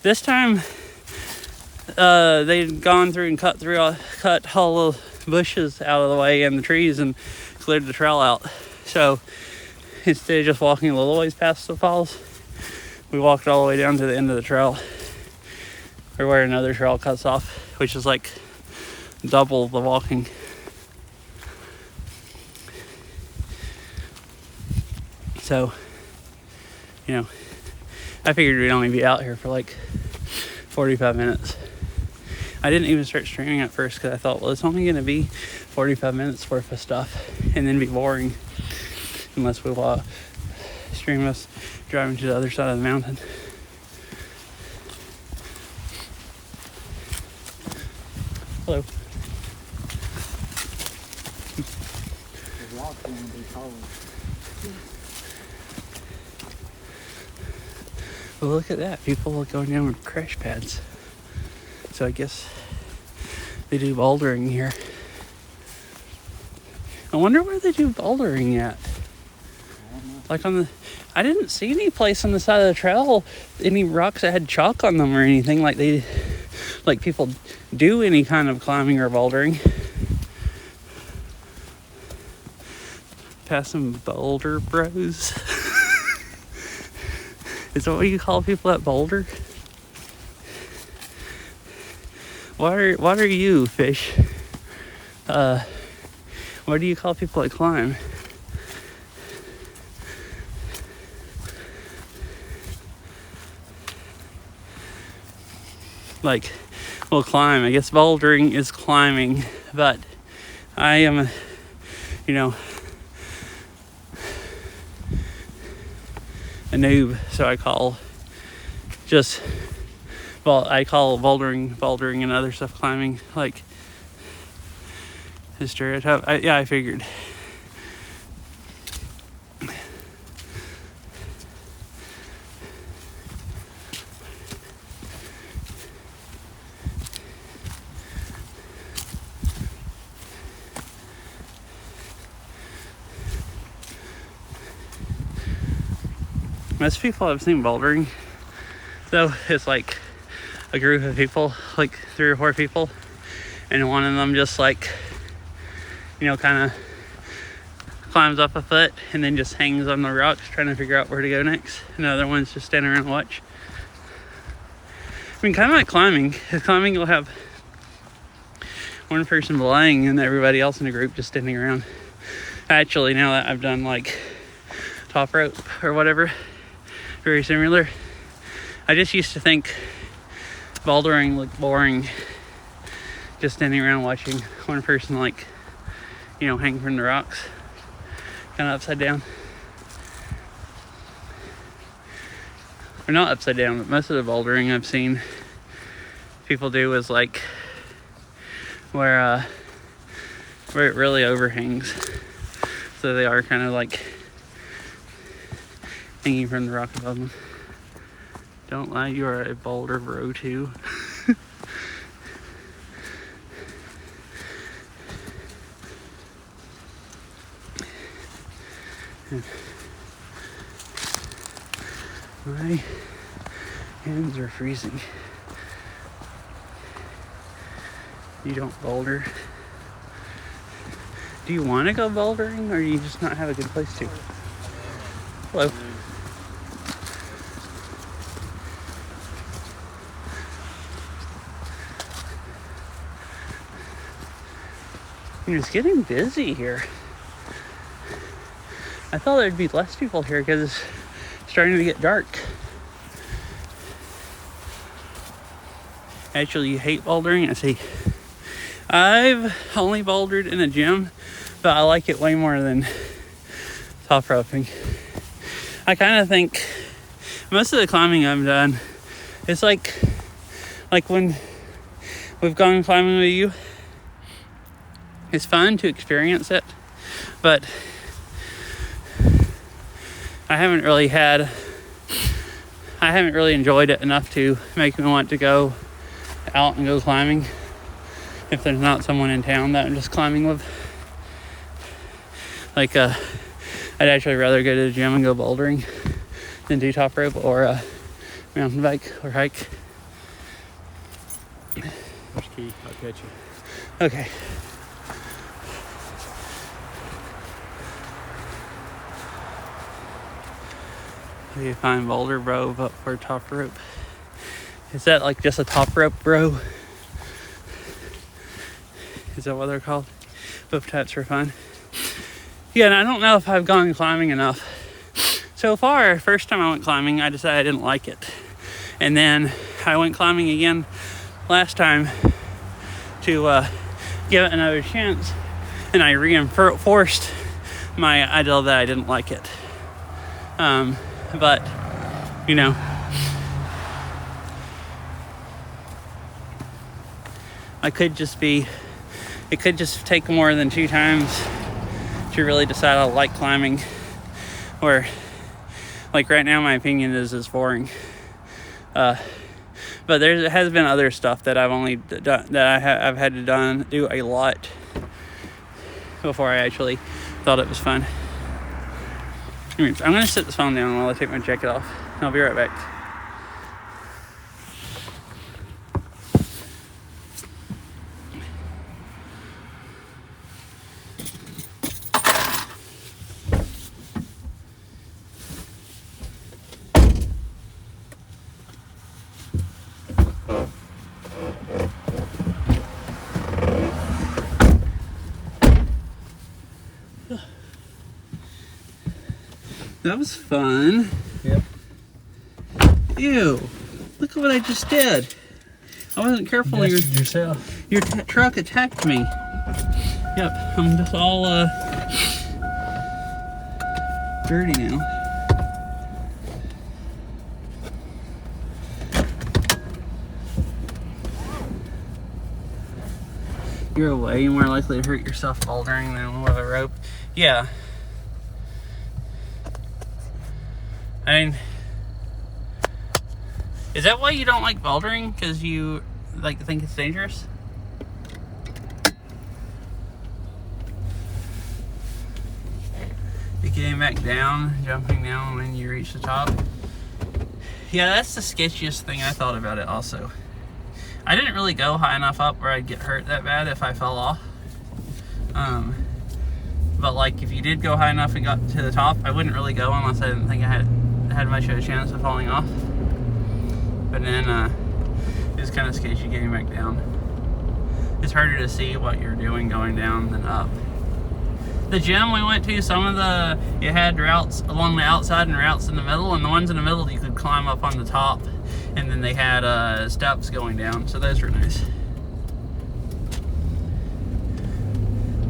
This time they'd gone through and cut all the bushes out of the way and the trees and cleared the trail out. So instead of just walking a little ways past the falls, we walked all the way down to the end of the trail, or where another trail cuts off, which is like double the walking. So, you know, I figured we'd only be out here for like 45 minutes. I didn't even start streaming at first because I thought, well, it's only going to be 45 minutes worth of stuff and then be boring unless we stream us driving to the other side of the mountain. Hello. walk's gonna be cold. Well, look at that. People are going down with crash pads. So I guess they do bouldering here. I wonder where they do bouldering at. Like I didn't see any place on the side of the trail, any rocks that had chalk on them or anything like people do any kind of climbing or bouldering. Past some boulder bros. Is that what you call people that boulder? What are you, fish? What do you call people that climb? Like, well, climb. I guess bouldering is climbing, but I am, a noob, so I call bouldering and other stuff climbing, like a stereotype. I figured. Most people I've seen bouldering, though, it's like a group of people, like 3 or 4 people, and one of them just like, kind of climbs up a foot and then just hangs on the rocks trying to figure out where to go next. And the other one's just standing around and watch. I mean, kind of like climbing. Climbing, you'll have one person belaying and everybody else in the group just standing around. Actually, now that I've done like top rope or whatever, very similar. I just used to think bouldering looked boring, just standing around watching one person hang from the rocks, kind of upside down. Or not upside down, but most of the bouldering I've seen people do is like where it really overhangs, so they are kind of like hanging from the rock above them. Don't lie, you are a boulder bro too. My hands are freezing. You don't boulder. Do you want to go bouldering, or do you just not have a good place to? Hello. It's getting busy here. I thought there'd be less people here because it's starting to get dark. Actually, you hate bouldering? I see. I've only bouldered in a gym, but I like it way more than top roping. I kind of think most of the climbing I've done, it's like when we've gone climbing with you, it's fun to experience it, but I haven't really enjoyed it enough to make me want to go out and go climbing if there's not someone in town that I'm just climbing with. Like, I'd actually rather go to the gym and go bouldering than do top rope or mountain bike or hike. Push key, I'll catch you. Okay. You find boulder bro up for top rope. Is that like just a top rope bro? Is that what they're called? Both types are fun. Yeah, and I don't know if I've gone climbing enough. So far, first time I went climbing, I decided I didn't like it. And then I went climbing again last time to give it another chance. And I reinforced my idea that I didn't like it. But, it could just take more than 2 times to really decide I like climbing, or like right now my opinion is boring. But there has been other stuff that I've only done, that I've had to do a lot before I actually thought it was fun. Anyways, I'm gonna set this phone down while I take my jacket off. I'll be right back. That was fun. Yep. Ew. Look at what I just did. I wasn't careful. Yourself. Your truck attacked me. Yep. I'm just all dirty now. You're way more likely to hurt yourself bouldering than with a rope. Yeah. I mean, is that why you don't like bouldering? Because you think it's dangerous? You getting back down, jumping down when you reach the top. Yeah, that's the sketchiest thing I thought about it also. I didn't really go high enough up where I'd get hurt that bad if I fell off. But like if you did go high enough and got to the top, I wouldn't really go unless I didn't think I had much of a chance of falling off. But then it was kind of sketchy getting back down. It's harder to see what you're doing going down than up. The gym we went to, it had routes along the outside and routes in the middle, and the ones in the middle you could climb up on the top, and then they had steps going down, so those were nice.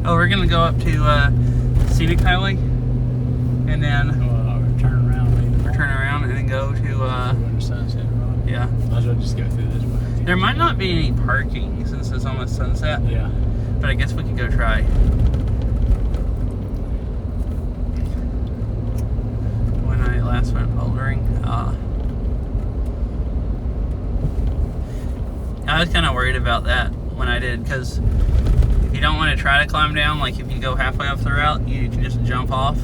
Oh, we're gonna go up to Scenic Highway, and then Turn around. turn around and then go to Sunset Road. yeah. Might as well just go through this way. There might not be any parking since it's almost sunset. Yeah. But I guess we could go try. When I last went bouldering, I was kind of worried about that when I did, because if you don't want to try to climb down, like if you go halfway up the route, you can just jump off.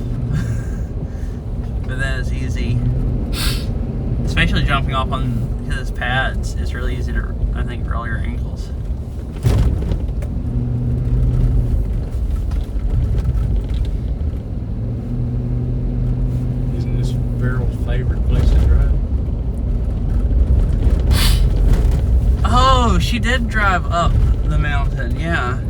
But then it's easy, especially jumping off on his pads. It's really easy to, I think, roll your ankles. Isn't this Beryl's favorite place to drive? Oh, she did drive up the mountain, yeah.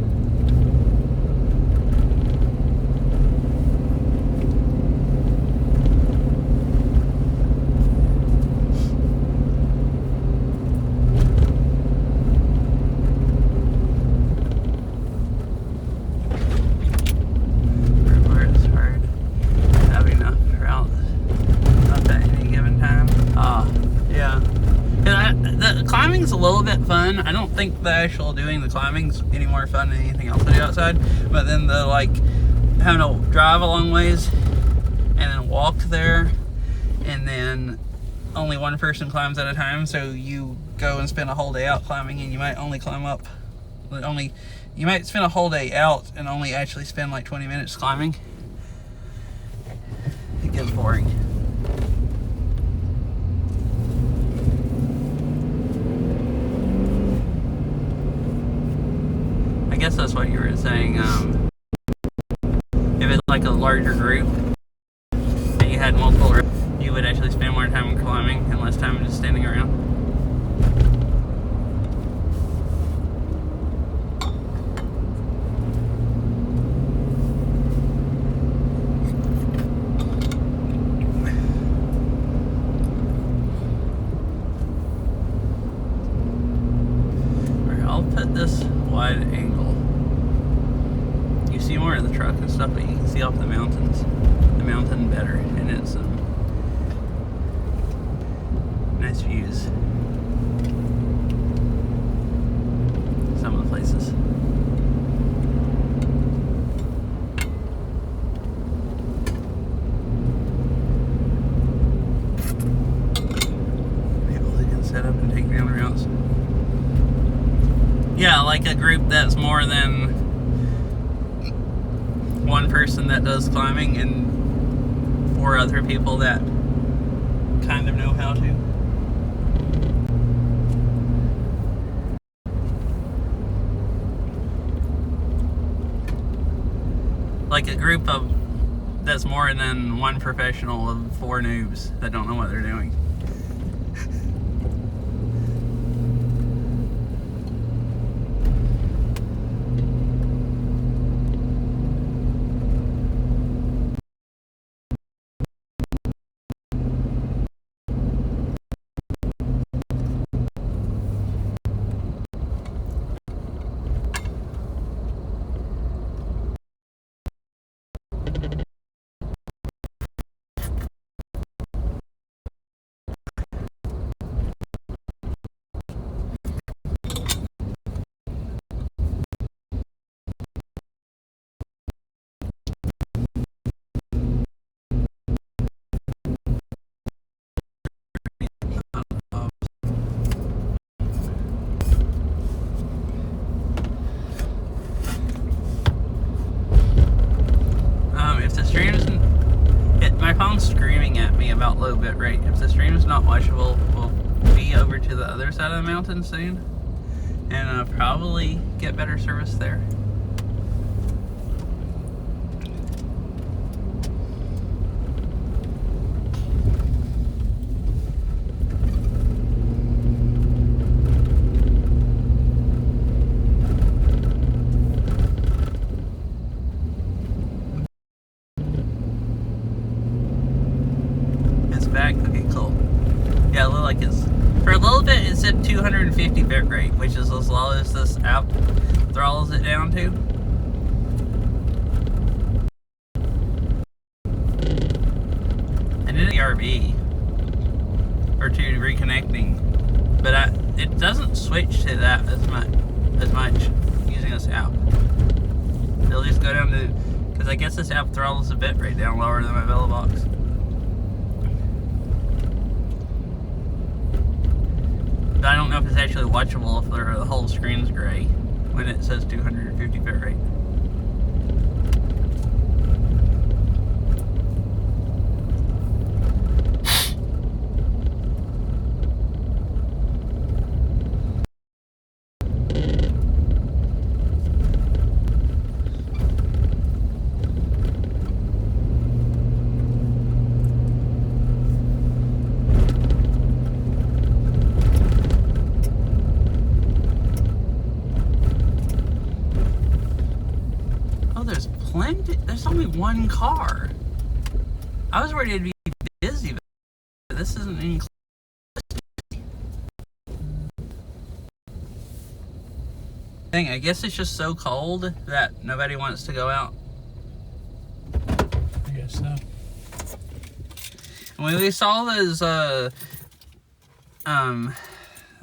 Climbing's a little bit fun. I don't think the actual doing the climbing's any more fun than anything else I do outside. But then the having to drive a long ways and then walk there, and then only one person climbs at a time. So you go and spend a whole day out climbing, and you might only climb up. You might spend a whole day out and only actually spend like 20 minutes climbing. It gets boring. I guess that's what you were saying. If it's like a larger group and you had multiple routes, you would actually spend more time climbing and less time just standing around. I'll put this wide angle. You see more of the truck and stuff, but you can see off the mountain better, and it's nice views. Some of the places. person that does climbing and 4 other people that kind of know how to. Like a group of that's more than one professional of 4 noobs that don't know what they're doing. If the stream's my phone's screaming at me about low bit rate. If the stream's not watchable, we'll be over to the other side of the mountain soon, and probably get better service there. Back. Okay, cool. Yeah, it looked like it's for a little bit. It's at 250 bit rate, which is as low as this app throttles it down to. And then ERB or to reconnecting, but it doesn't switch to that as much using this app. It'll just go down to, because I guess this app throttles the bit rate down lower than my Velobox. I don't know if it's actually watchable if the whole screen's gray when it says 250 bit rate. There's only one car. I was worried it'd be busy, but this isn't even close. I guess it's just so cold that nobody wants to go out. I guess so. When we saw those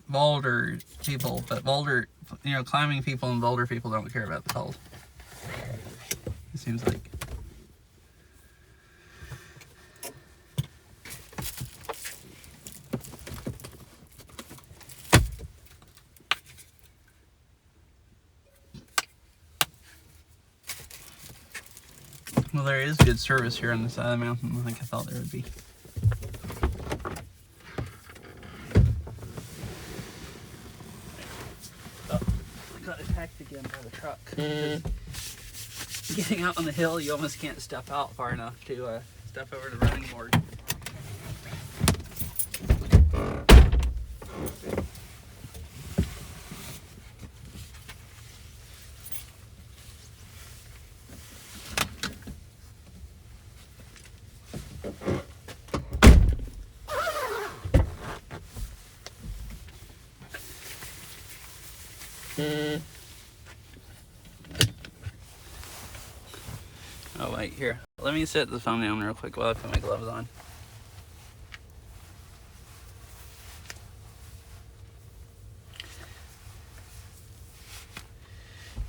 boulder people, but boulder, climbing people and boulder people don't care about the cold. It seems like. Well, there is good service here on the side of the mountain, like I thought there would be. Oh, I got attacked again by the truck. Getting out on the hill, you almost can't step out far enough to step over the running board. Oh wait, here. Let me set the phone down real quick while I put my gloves on.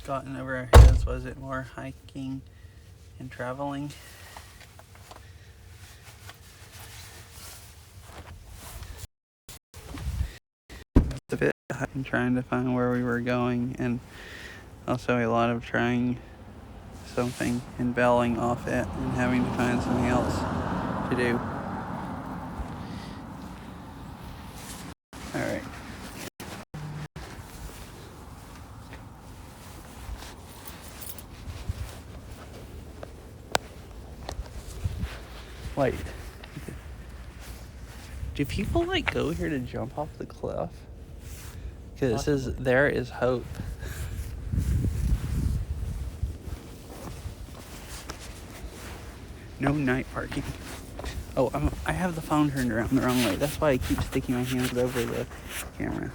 Gotten over our heads, was it more hiking and traveling? A bit trying to find where we were going, and also a lot of trying something and bailing off it and having to find something else to do. Alright. Wait. Do people like go here to jump off the cliff? Because it says there is hope. No night parking. Oh, I have the phone turned around the wrong way. That's why I keep sticking my hands over the camera.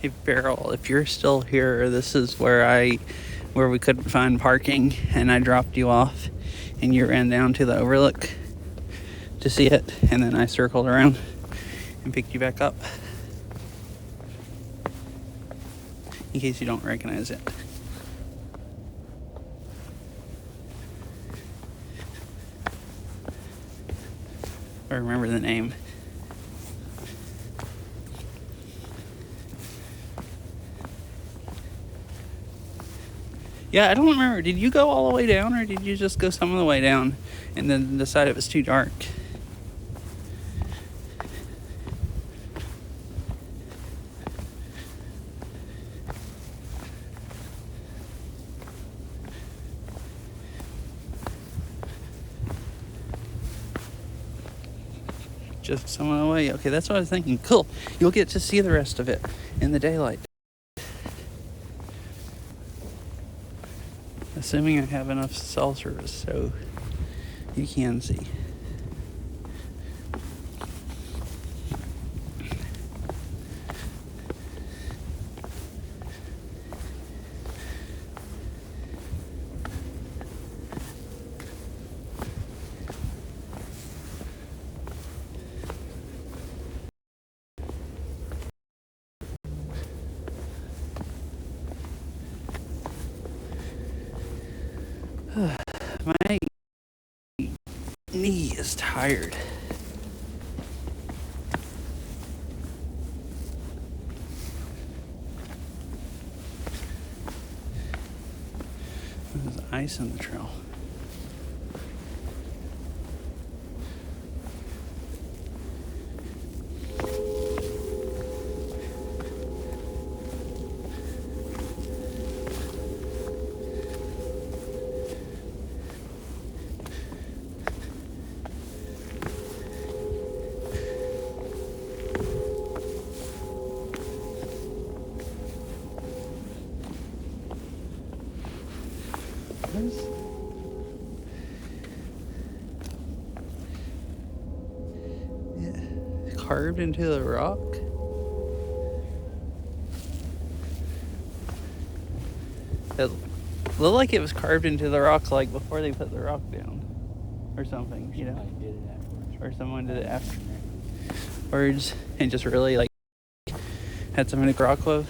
Hey Beryl, if you're still here, this is where we couldn't find parking and I dropped you off and you ran down to the overlook to see it, and then I circled around and picked you back up in case you don't recognize it. Or remember the name. Yeah, I don't remember. Did you go all the way down, or did you just go some of the way down and then decide it was too dark? Just some of the way. Okay, that's what I was thinking. Cool. You'll get to see the rest of it in the daylight. Assuming I have enough cell service so you can see. My knee is tired. There's ice in the trail. Yeah, carved into the rock. It looked like it was carved into the rock, like before they put the rock down, or something, you know, or someone did it afterwards and just really like had something to rock with.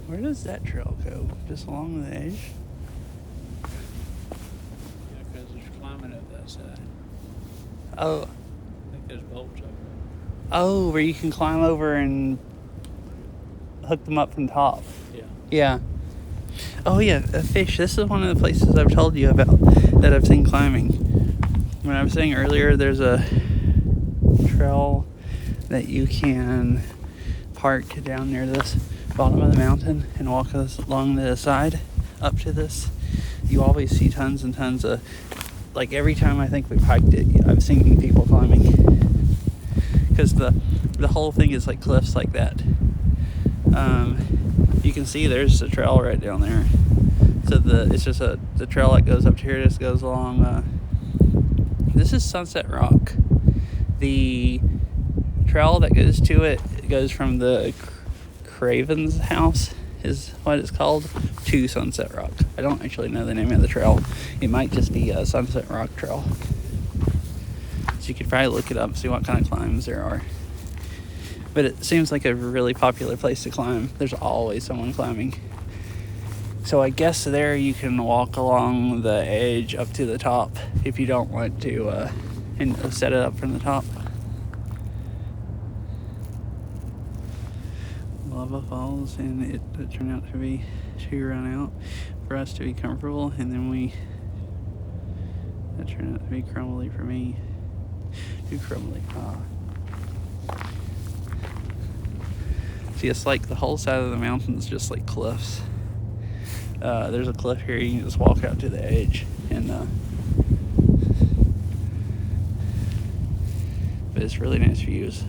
Where does that trail go? Just along the edge? Yeah, because there's climbing up that side. Oh, I think there's bolts over oh, where you can climb over and hook them up from top. there. Yeah. Oh yeah, a fish. This is one of the places I've told you about that I've seen climbing. When I was saying earlier, there's a trail that you can park down near this bottom of the mountain and walk along the side up to this. You always see tons and tons of, like every time I think we've hiked it, I've seen people climbing. Because the whole thing is like cliffs like that. You can see there's a trail right down there. So it's just the trail that goes up to here just goes along. This is Sunset Rock. The trail that goes to it goes from the Craven's house is what it's called to Sunset Rock. I don't actually know the name of the trail. It might just be a Sunset Rock trail. So you could probably look it up and see what kind of climbs there are. But it seems like a really popular place to climb. There's always someone climbing. So I guess there you can walk along the edge up to the top if you don't want to and set it up from the top. Lava falls, and it turned out to be too run out for us to be comfortable, and then that turned out to be crumbly for me. Too crumbly. See, it's like the whole side of the mountain is just like cliffs. There's a cliff here, you can just walk out to the edge, and but it's really nice views.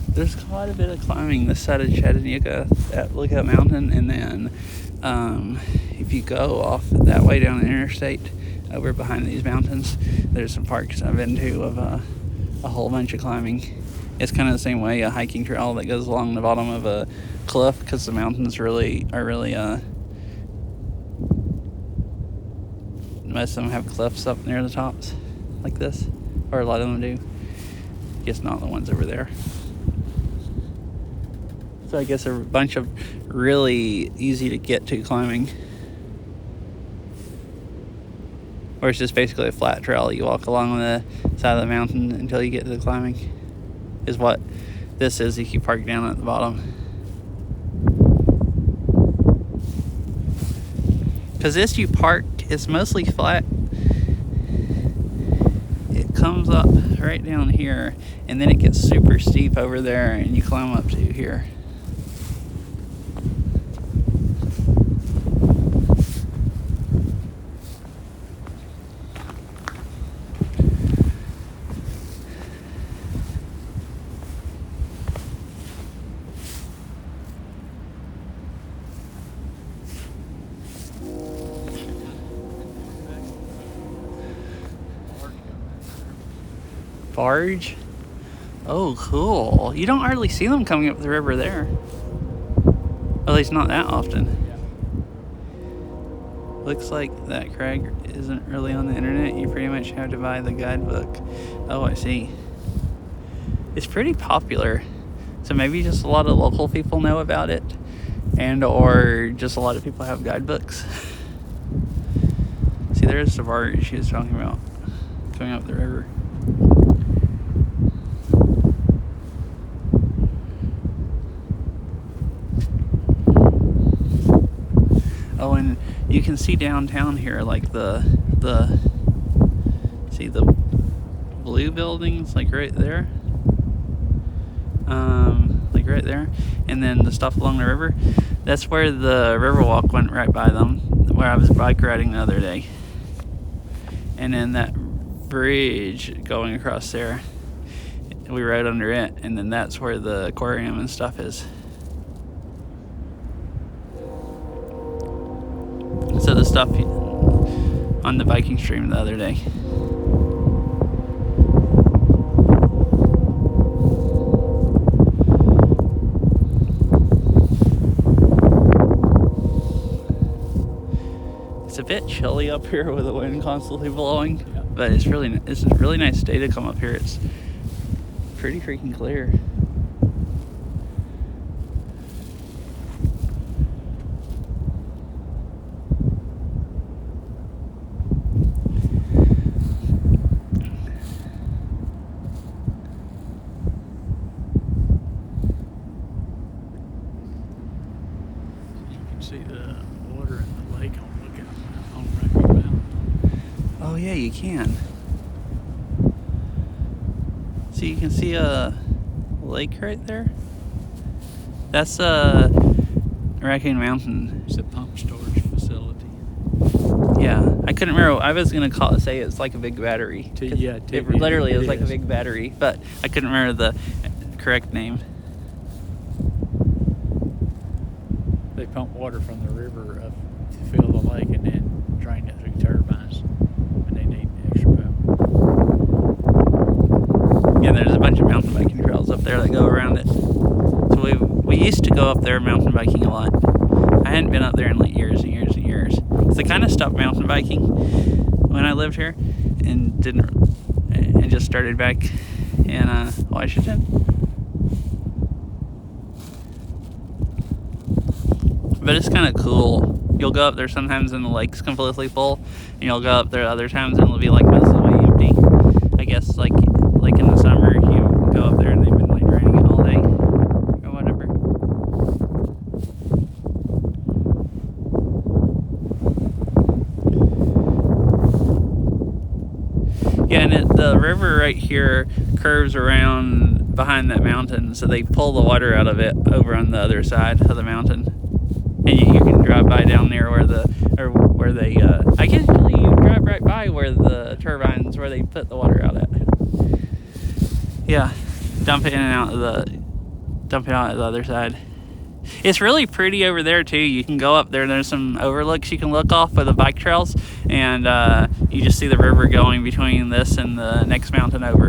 There's quite a bit of climbing this side of Chattanooga at Lookout Mountain, and then if you go off that way down the interstate over behind these mountains, there's some parks I've been to of a whole bunch of climbing. It's kind of the same way, a hiking trail that goes along the bottom of a cliff, because the mountains are really most of them have cliffs up near the tops like this, or a lot of them do, just not the ones over there. So I guess a bunch of really easy to get to climbing. Or it's just basically a flat trail. You walk along the side of the mountain until you get to the climbing, is what this is if you park down at the bottom. Because this you park, it's mostly flat. It comes up right down here, and then it gets super steep over there, and you climb up to here. Barge? Oh, cool. You don't hardly see them coming up the river there. At least not that often. Looks like that crag isn't really on the internet. You pretty much have to buy the guidebook. Oh, I see. It's pretty popular. So maybe just a lot of local people know about it, and or just a lot of people have guidebooks. See, there's the barge she was talking about going up the river. Oh, and you can see downtown here, like see the blue buildings, like right there, like right there, and then the stuff along the river. That's where the Riverwalk went, right by them, where I was bike riding the other day. And then that bridge going across there, we rode under it, and then that's where the aquarium and stuff is. So the stuff on the biking stream the other day. a bit chilly up here with the wind constantly blowing, Yeah. but it's a really nice day to come up here. It's pretty freaking clear. You can see the water in the lake on Rocky Mountain. Oh yeah, you can. So you can see a lake right there. That's Raccoon Mountain. It's a pump storage facility. Yeah, I couldn't remember. I was gonna say it's like a big battery. Yeah, it literally it is like a is. big battery, but I couldn't remember the correct name. They pump water from the river up to fill the lake and then drain it through turbines when they need extra power. Yeah, there's a bunch of mountain biking trails up there that go around it. So we used to go up there mountain biking a lot. I hadn't been up there in like years and years and years. So I kind of stopped mountain biking when I lived here and just started back in Washington. But it's kind of cool. You'll go up there sometimes and the lake's completely full, and you'll go up there other times and it'll be like mostly empty. I guess like in the summer you go up there and they've been like draining it all day or whatever. Yeah, and the river right here curves around behind that mountain, so they pull the water out of it over on the other side of the mountain. And you can drive by down there where they I guess usually you drive right by where the turbines where they put the water out at. Yeah, dump it out of the other side. It's really pretty over there too. You can go up there. There's some overlooks you can look off with the bike trails, and you just see the river going between this and the next mountain over.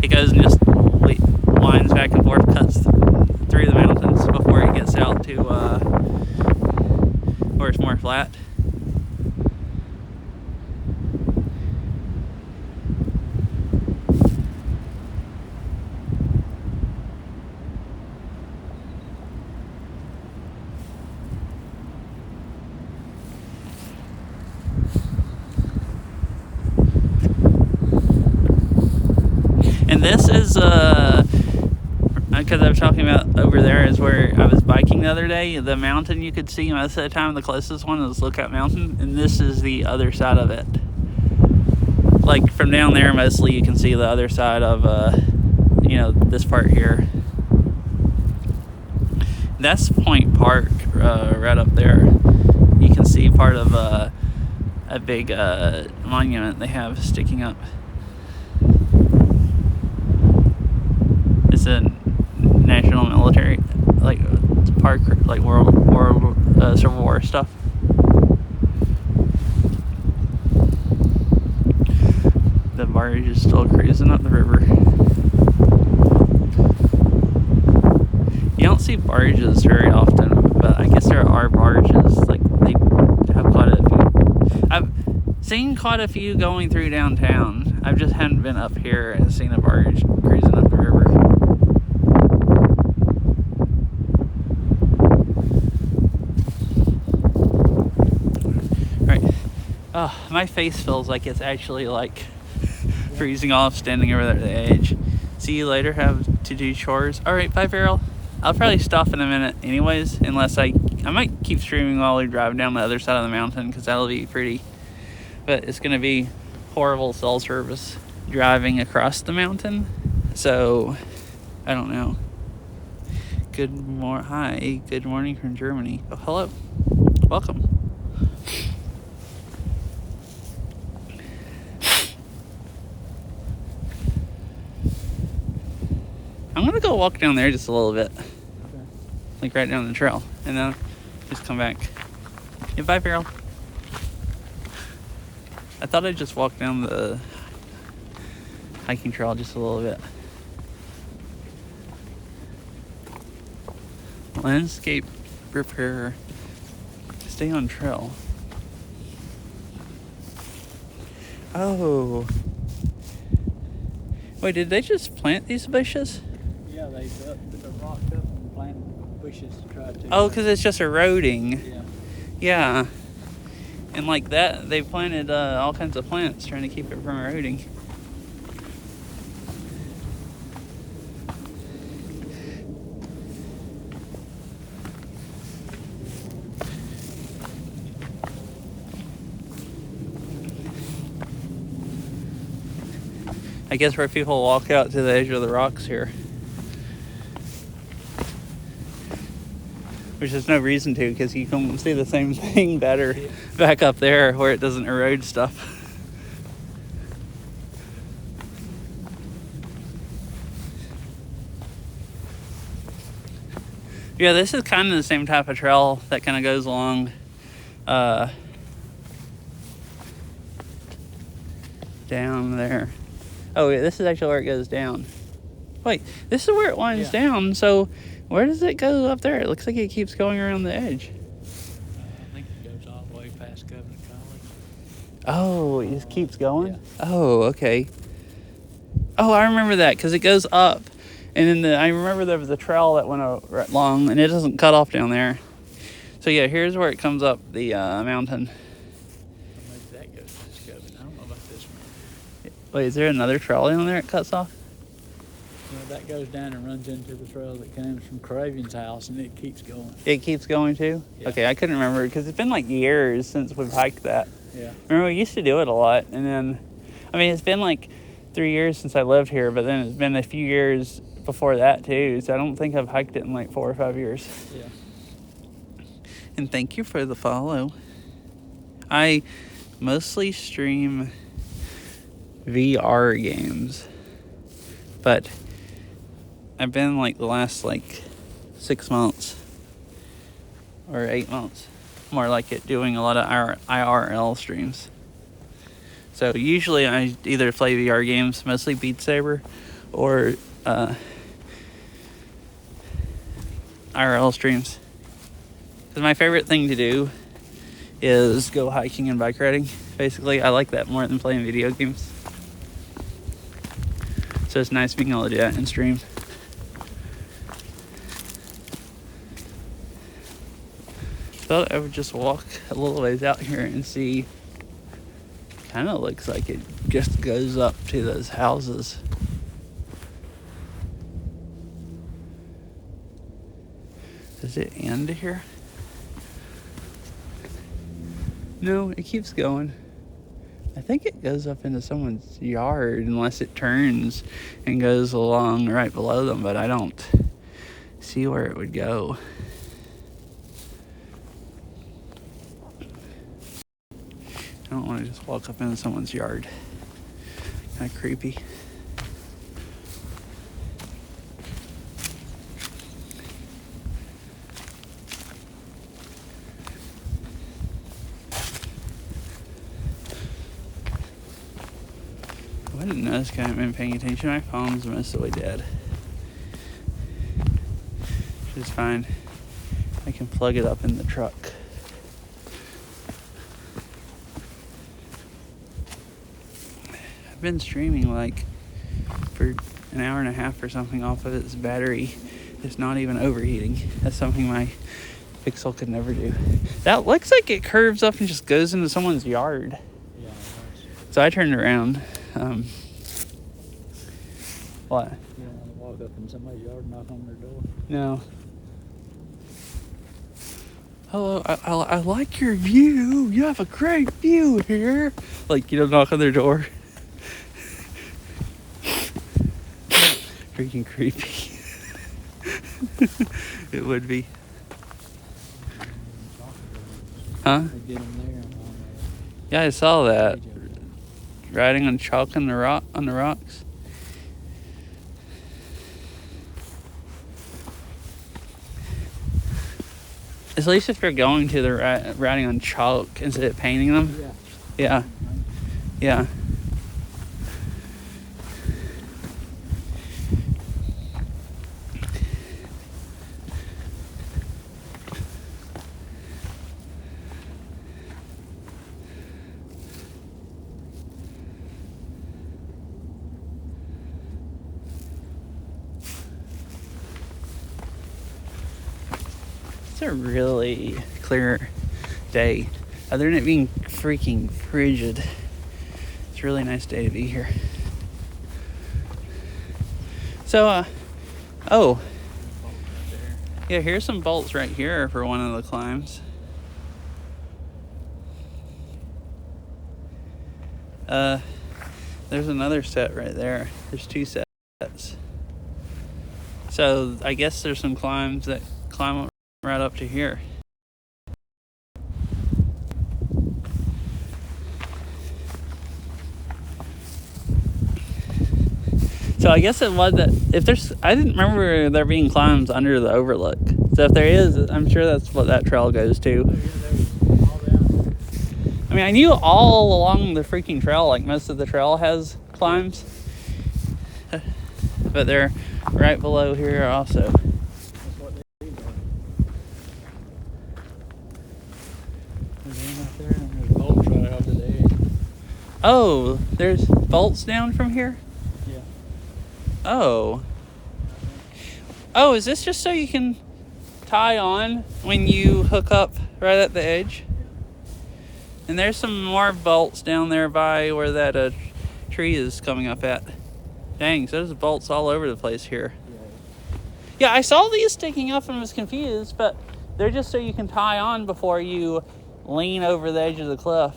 It goes and just winds back and forth, cuts through the mountains before it gets out to where it's more flat. And this is because I was talking about over there is where I was biking the other day. The mountain you could see most of the time, the closest one is Lookout Mountain, and this is the other side of it. Like from down there, mostly you can see the other side of this part here. That's Point Park right up there. You can see part of a big monument they have sticking up. It's a national military park, like world Civil War stuff. The barge is still cruising up the river. You don't see barges very often, but I guess there are barges. Like they have quite a few. I've seen quite a few going through downtown. I just hadn't been up here and seen a barge cruising up the river. Oh, my face feels like it's actually like freezing off standing over there at the edge. See you later, have to do chores. Alright, bye Farrell. I'll probably stop in a minute anyways, unless I might keep streaming while we drive down the other side of the mountain, because that'll be pretty. But it's going to be horrible cell service driving across the mountain, so I don't know. Hi, good morning from Germany. Oh, hello. Welcome. I'm gonna go walk down there just a little bit. Okay. Like right down the trail. And then just come back. Yeah, bye, Farrell. I thought I'd just walk down the hiking trail just a little bit. Landscape repair Stay on trail. Oh. Wait, did they just plant these bushes? Yeah, they put the rock up and planted bushes to try to. Oh, because it's just eroding. Yeah. Yeah. And like that, they planted all kinds of plants trying to keep it from eroding. I guess where people walk out to the edge of the rocks here. Which there's no reason to, because you can see the same thing better back up there where it doesn't erode stuff. Yeah, this is kind of the same type of trail that kind of goes along down there. Oh, yeah, this is actually where it goes down. Wait, this is where it winds down, so where does it go up there? It looks like it keeps going around the edge. I think it goes all the way past Covenant College. Oh, it just keeps going? Yeah. Oh, okay. Oh, I remember that, because it goes up. And then I remember there was a trail that went along, and it doesn't cut off down there. So yeah, here's where it comes up the mountain. Maybe that goes to this Covenant. I don't know about this one. Wait, is there another trail down there it cuts off? That goes down and runs into the trail that comes from Craven's house, and it keeps going. It keeps going too? Yeah. Okay, I couldn't remember, because it's been like years since we've hiked that. Yeah. Remember, we used to do it a lot, and then, I mean, it's been like 3 years since I lived here, but then it's been a few years before that too, so I don't think I've hiked it in like 4 or 5 years. Yeah. And thank you for the follow. I mostly stream VR games, but I've been like the last like 6 months or 8 months, more like it, doing a lot of IRL streams. So usually I either play VR games, mostly Beat Saber, or IRL streams. Because my favorite thing to do is go hiking and bike riding. Basically, I like that more than playing video games. So it's nice being able to do that in stream. Thought I would just walk a little ways out here and see. Kind of looks like it just goes up to those houses. Does it end here? No, it keeps going. I think it goes up into someone's yard unless it turns and goes along right below them, but I don't see where it would go. I don't want to just walk up into someone's yard. Kind of creepy. I didn't notice, I haven't been paying attention. My phone's most of the way dead. Which is fine. I can plug it up in the truck. I've been streaming like for an hour and a half or something off of its battery. It's not even overheating. That's something my Pixel could never do. That looks like it curves up and just goes into someone's yard. Yeah. So I turned around. What? You don't want to walk up in somebody's yard and knock on their door. No. Hello, I like your view. You have a great view here. Like, knock on their door. Freaking creepy. It would be. Huh? They get them there on Yeah, I saw the that. edge of it. Riding on chalk on the rocks. At least if you're going to the riding on chalk instead of painting them. Yeah. Yeah. It's a really clear day. Other than it being freaking frigid, it's a really nice day to be here. So, oh, yeah, here's some bolts right here for one of the climbs. There's another set right there. There's 2 sets. So I guess there's some climbs that climb right up to here. So I guess it was that if there's, I didn't remember there being climbs under the overlook. So if there is, I'm sure that's what that trail goes to. I mean, I knew all along the freaking trail, like most of the trail has climbs, but they're right below here also. Oh, there's bolts down from here? Yeah. Oh. Oh, is this just so you can tie on when you hook up right at the edge? And there's some more bolts down there by where that tree is coming up at. Dang, so there's bolts all over the place here. Yeah, I saw these sticking up and was confused, but they're just so you can tie on before you lean over the edge of the cliff.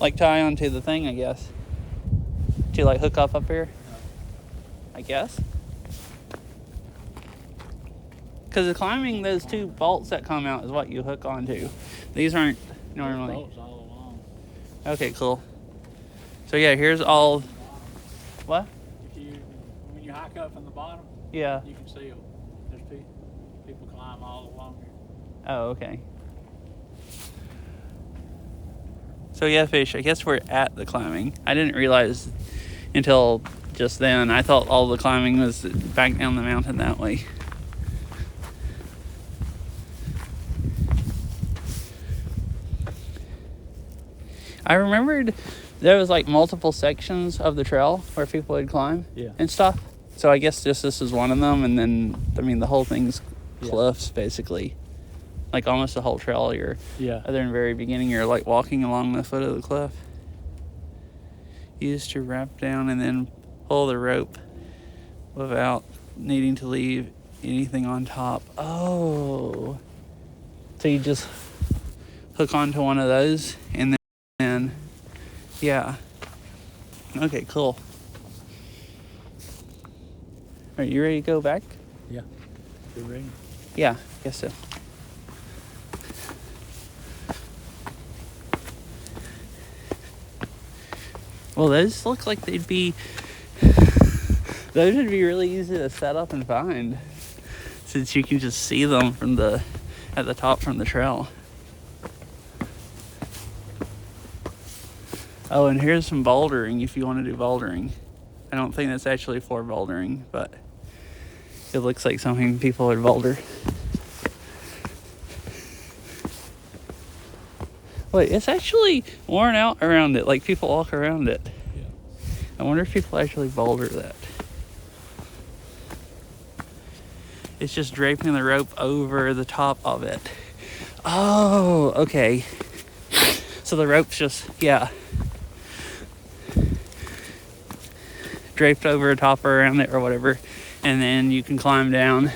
Like tie onto the thing, I guess. To like hook up here. I guess. Because the climbing, those 2 bolts that come out is what you hook onto. These aren't normally. Bolts all along. Okay, cool. So yeah, here's all. What? When you hike up from the bottom, Yeah. you can see them. There's people climb all along here. Oh, okay. So yeah, Fish, I guess we're at the climbing. I didn't realize until just then. I thought all the climbing was back down the mountain that way. I remembered there was like multiple sections of the trail where people would climb and stuff. So I guess just this is one of them, and then I mean the whole thing's cliffs basically. Like almost the whole trail, other than the very beginning, you're like walking along the foot of the cliff. Used to wrap down and then pull the rope without needing to leave anything on top. Oh. So you just hook onto one of those and then, yeah. Okay, cool. Are you ready to go back? Yeah. You ready? Yeah, I guess so. Well, those look like they'd be... Those would be really easy to set up and find, since you can just see them from at the top from the trail. Oh, and here's some bouldering if you want to do bouldering. I don't think that's actually for bouldering, but it looks like something people would boulder. Wait, it's actually worn out around it, like people walk around it. Yeah. I wonder if people actually boulder that. It's just draping the rope over the top of it. Oh, okay. So the rope's just, draped over top or around it or whatever. And then you can climb down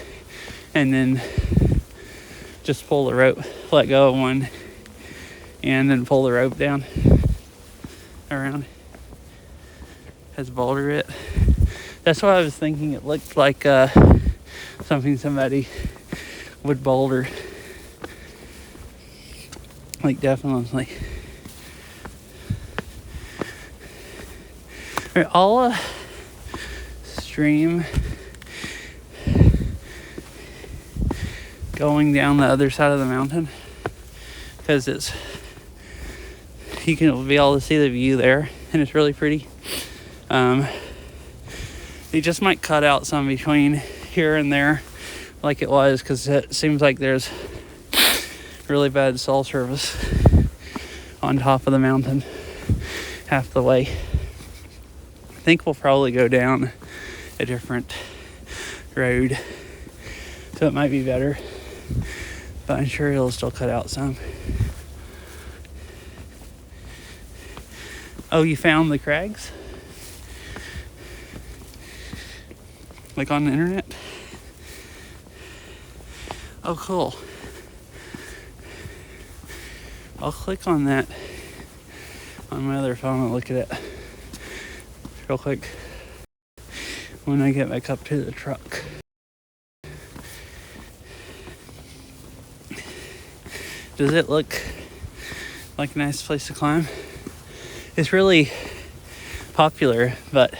and then just pull the rope, let go of one, and then pull the rope down around as boulder it. That's what I was thinking. It looked like something somebody would boulder. Like definitely. All stream going down the other side of the mountain because you can be able to see the view there and it's really pretty. You just might cut out some between here and there like it was, because it seems like there's really bad cell service on top of the mountain half the way. I think we'll probably go down a different road, so it might be better. but I'm sure it'll still cut out some. Oh, you found the crags? Like on the internet? Oh, cool. I'll click on that on my other phone and look at it real quick when I get back up to the truck. Does it look like a nice place to climb? It's really popular, but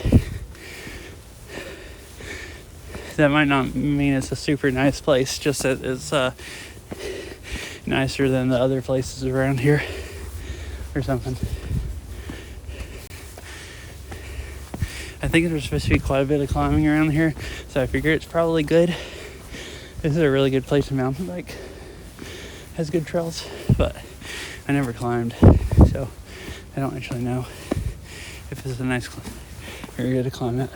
that might not mean it's a super nice place, just that it's nicer than the other places around here or something. I think there's supposed to be quite a bit of climbing around here, so I figure it's probably good. This is a really good place to mountain bike. Has good trails, but I never climbed, so I don't actually know if it's a nice area to climb at.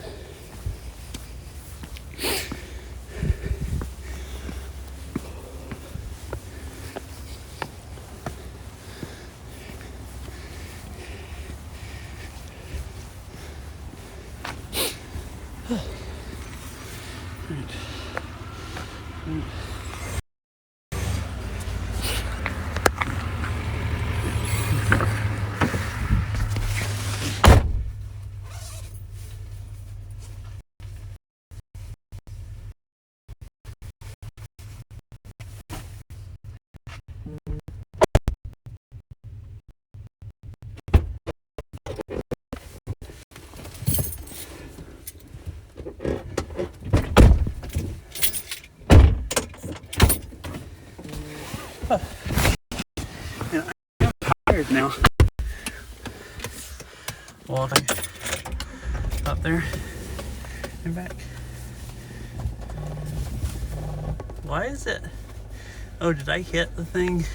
Yeah, I'm tired now. Walking up there and back. Why is it? Oh, did I hit the thing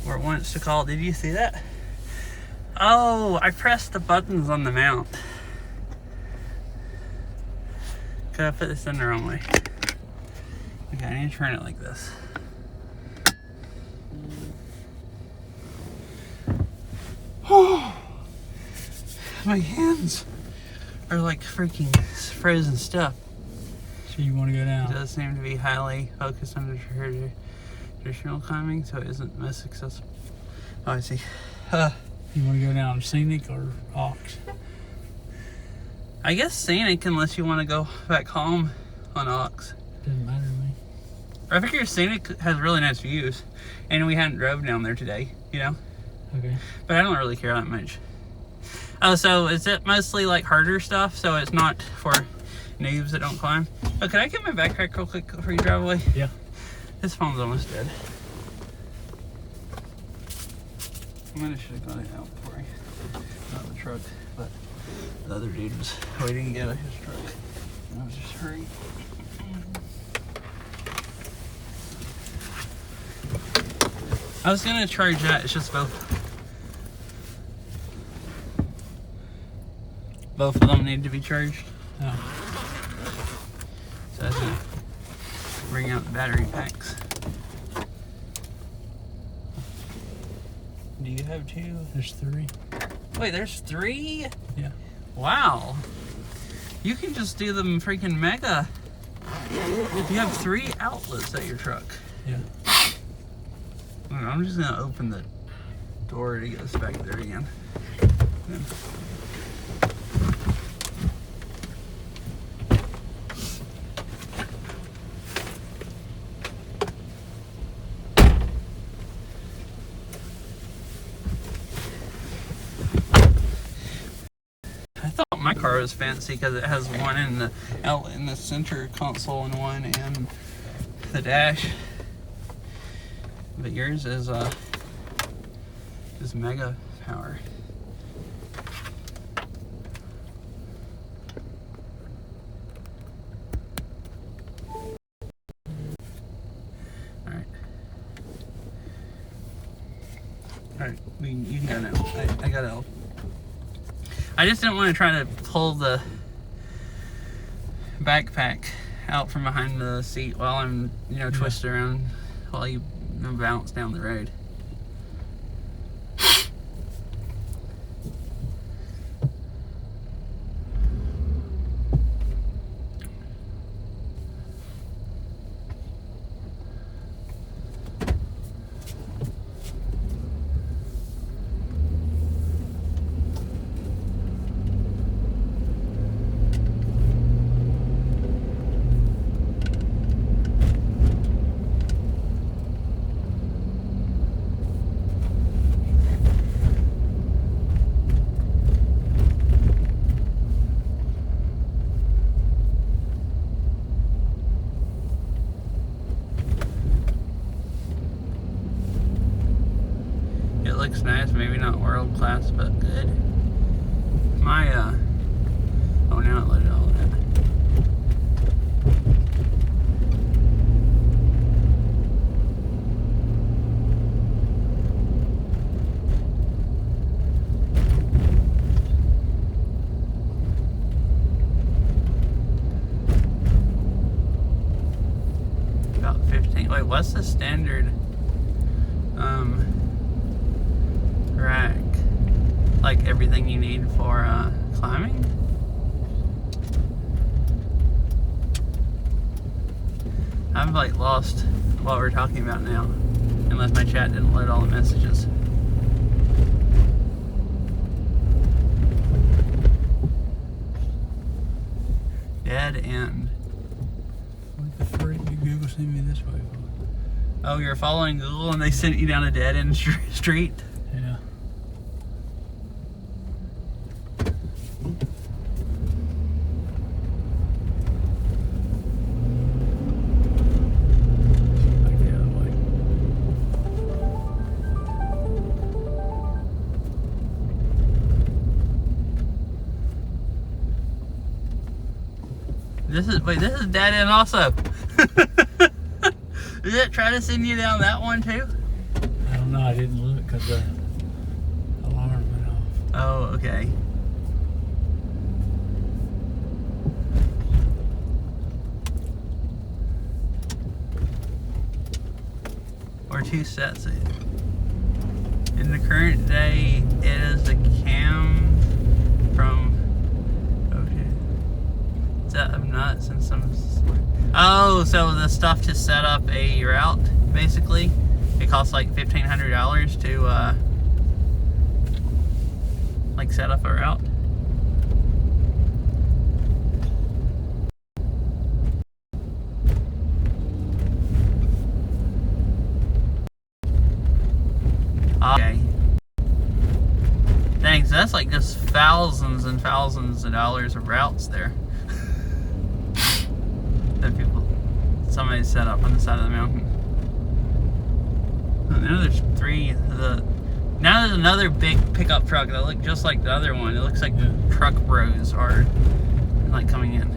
where it wants to call? Did you see that? Oh, I pressed the buttons on the mount. Could I put this in the wrong way? Okay, I need to turn it like this. Oh, my hands are like freaking frozen stuff. So you want to go It down? does seem to be highly focused on traditional climbing, so it isn't most successful. Oh, I see. You want to go down scenic or ox? I guess scenic, unless you want to go back home on Ox. Doesn't matter to me. I figure scenic has really nice views, and we hadn't drove down there today, you know? Okay. But I don't really care that much. Oh, so is it mostly like harder stuff, so it's not for noobs that don't climb? Oh, can I get my backpack real quick before you drive away? Yeah. This phone's almost dead. I might have should have got it out before I got the truck, but the other dude was waiting to get out of his truck. And I was just hurrying. I was gonna charge that, it's just both of them need to be charged. Oh. So I was gonna bring out the battery packs. Do you have two? There's 3. Wait, there's 3? Yeah. Wow. You can just do them freaking mega. You have 3 outlets at your truck. Yeah. I'm just gonna open the door to get us back there again. Yeah. I thought my car was fancy because it has one in the center console and one in the dash. But yours is mega power. Alright, you can go now. I got out. I just didn't want to try to pull the backpack out from behind the seat while I'm, twisted around while you bounce down the road. Looks nice, maybe not world class, but good. My oh, now it loaded all of that. About 15. Wait, what's the standard rack? Like everything you need for climbing? I'm like lost what we're talking about now, unless my chat didn't load all the messages. Dead end. What the frick did Google send me this way for? Oh, you're following Google and they sent you down a dead end street? Yeah. Back the other way. This is dead end also. Did it try to send you down that one too? I don't know, I didn't look because the alarm went off. Oh, okay. Or two sets. In the current day, it is the cam from. Okay. Is that I'm nuts and some. Oh, so the stuff to set up a route, basically, it costs like $1,500 to like set up a route. Okay. Thanks. That's like just thousands and thousands of dollars of routes there. That somebody set up on the side of the mountain. Now there's three. Now there's another big pickup truck that looks just like the other one. It looks like the truck bros are like coming in.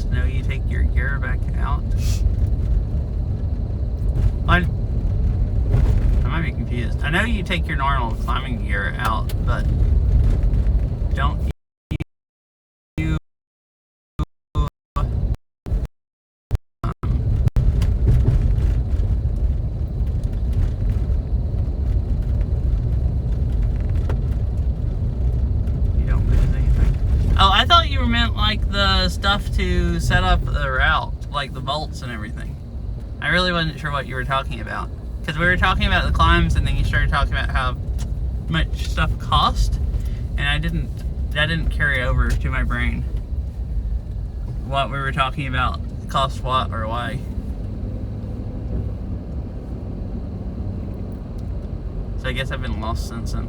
No, you take your gear back out. I might be confused. I know you take your normal climbing gear out, but don't you don't lose anything? Oh, I thought you meant like the stuff to set up the route, like the bolts and everything. I really wasn't sure what you were talking about. Because we were talking about the climbs and then you started talking about how much stuff cost, and that didn't carry over to my brain. What we were talking about cost what or why. So I guess I've been lost since then.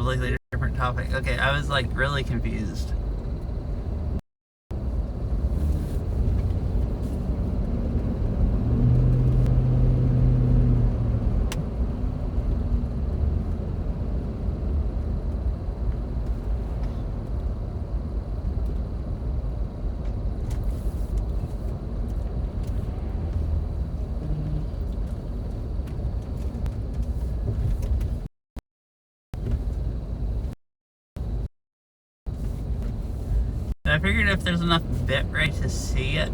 completely different topic. Okay, I was like really confused. I figured if there's enough bit rate to see it,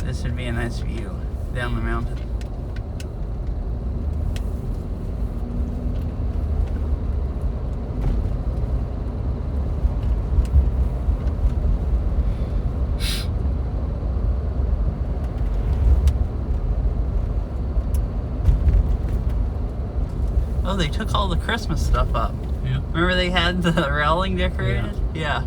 this would be a nice view down the mountain. Oh, they took all the Christmas stuff up. Yeah. Remember they had the railing decorated? Yeah.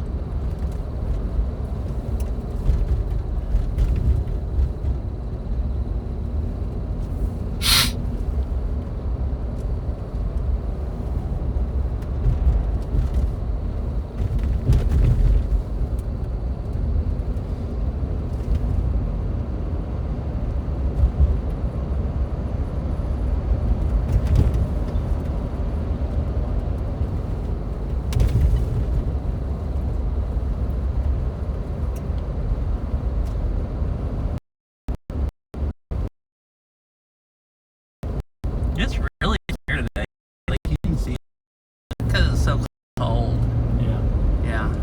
It's really clear today. Like you can see it because it's so cold. Yeah. Yeah.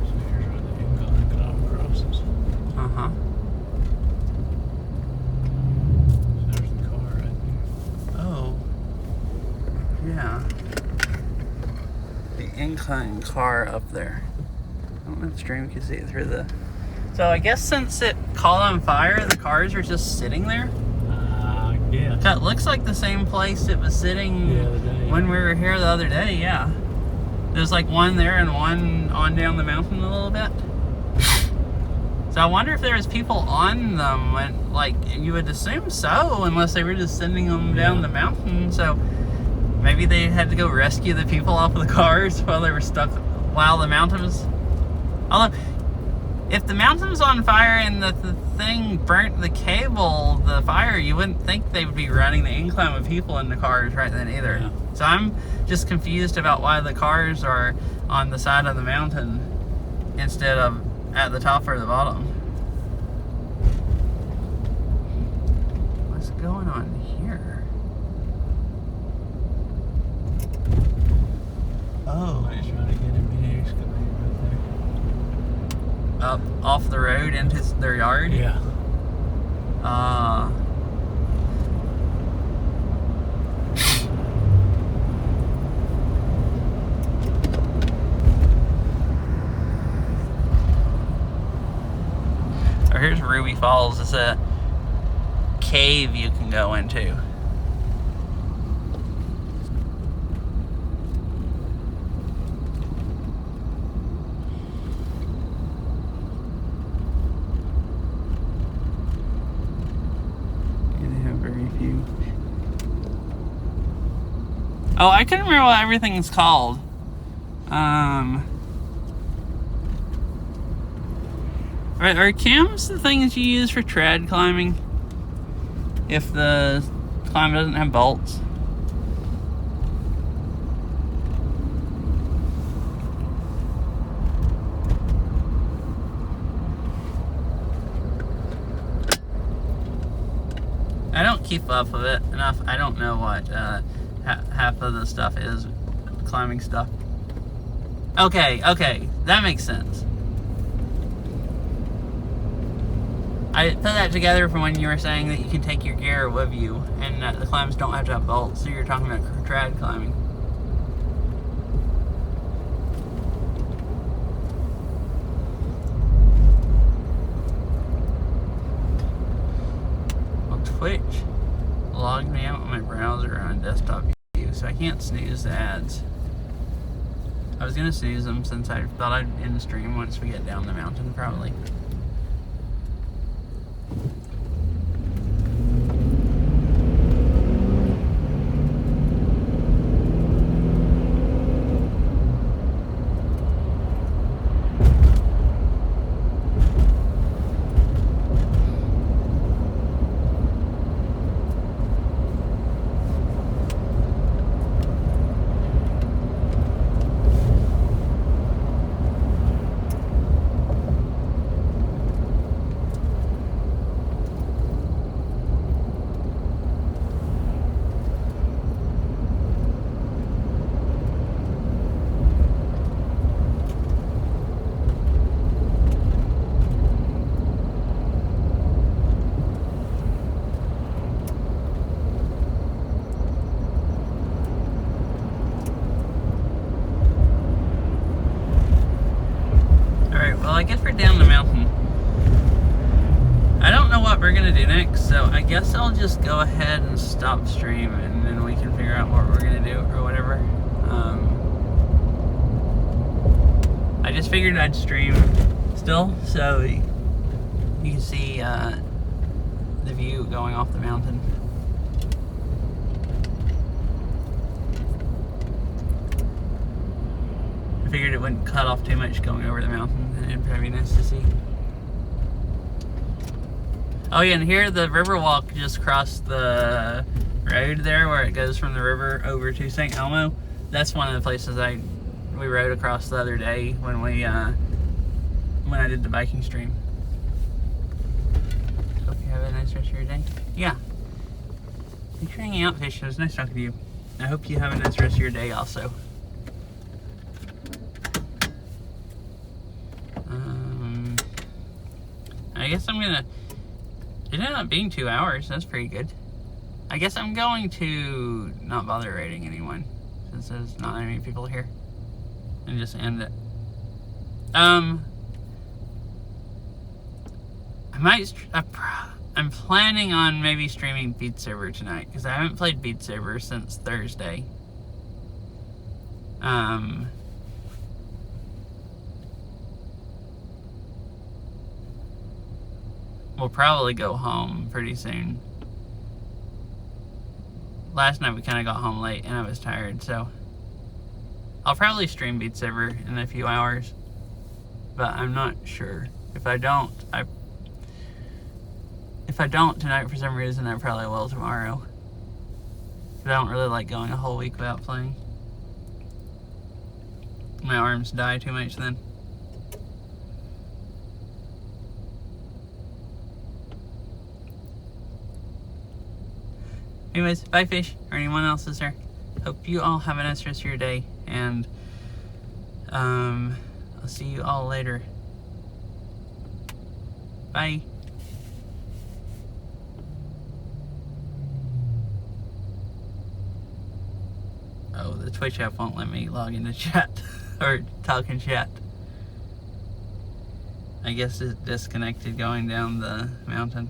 So here's where the incline crosses. Uh-huh. So there's the car right there. Oh. Yeah. The incline car up there. I don't know if stream can see it through the... So I guess since it caught on fire, the cars are just sitting there? Yeah. That looks like the same place it was sitting The other day. when we were here the other day, yeah. There's like one there and one on down the mountain a little bit. So I wonder if there was people on them when, like, you would assume so, unless they were just sending them down the mountain. So maybe they had to go rescue the people off of the cars while they were stuck, while the mountain was... Although, if the mountain was on fire and the thing burnt the cable, the fire, you wouldn't think they would be running the incline with people in the cars right then either. Yeah. So I'm just confused about why the cars are on the side of the mountain instead of at the top or the bottom. What's going on here? Oh. Somebody's trying to get him the excavator right Up off the road into their yard? there. Yeah. Or here's Ruby Falls. It's a cave you can go into. They have very few. Oh, I couldn't remember what everything's called. Are cams the things you use for trad climbing? If the climb doesn't have bolts? I don't keep up with it enough. I don't know what half of the stuff is climbing stuff. Okay, that makes sense. I put that together from when you were saying that you can take your gear with you and that the climbs don't have to have bolts, so you're talking about trad climbing. Well, Twitch logged me out so I can't snooze the ads. I was gonna snooze them since I thought I'd end the stream once we get down the mountain, probably. Well, I guess we're down the mountain. I don't know what we're gonna do next, so I guess I'll just go ahead and stop stream, and then we can figure out what we're gonna do or whatever. I just figured I'd stream still, so you can see the view going off the mountain. I figured it wouldn't cut off too much going over the mountain, and it'd probably be nice to see. Oh yeah, and here the Riverwalk just crossed the road there where it goes from the river over to St. Elmo. That's one of the places we rode across the other day when I did the biking stream. Hope you have a nice rest of your day. Yeah. Thanks for hanging out, Fish. It was nice talking to you. I hope you have a nice rest of your day also. I guess I'm gonna... It ended up being 2 hours. That's pretty good. I guess I'm going to not bother rating anyone, since there's not that many people here, and just end it. I'm planning on maybe streaming Beat Saber tonight, because I haven't played Beat Saber since Thursday. We'll probably go home pretty soon. Last night we kind of got home late and I was tired, so I'll probably stream Beat Saber in a few hours, but I'm not sure. If I don't tonight for some reason, I probably will tomorrow. Because I don't really like going a whole week without playing. My arms die too much then. Anyways, bye Fish, or anyone else is there. Hope you all have a nice rest of your day, and I'll see you all later. Bye. Oh, the Twitch app won't let me log into chat, or talk in chat. I guess it disconnected going down the mountain.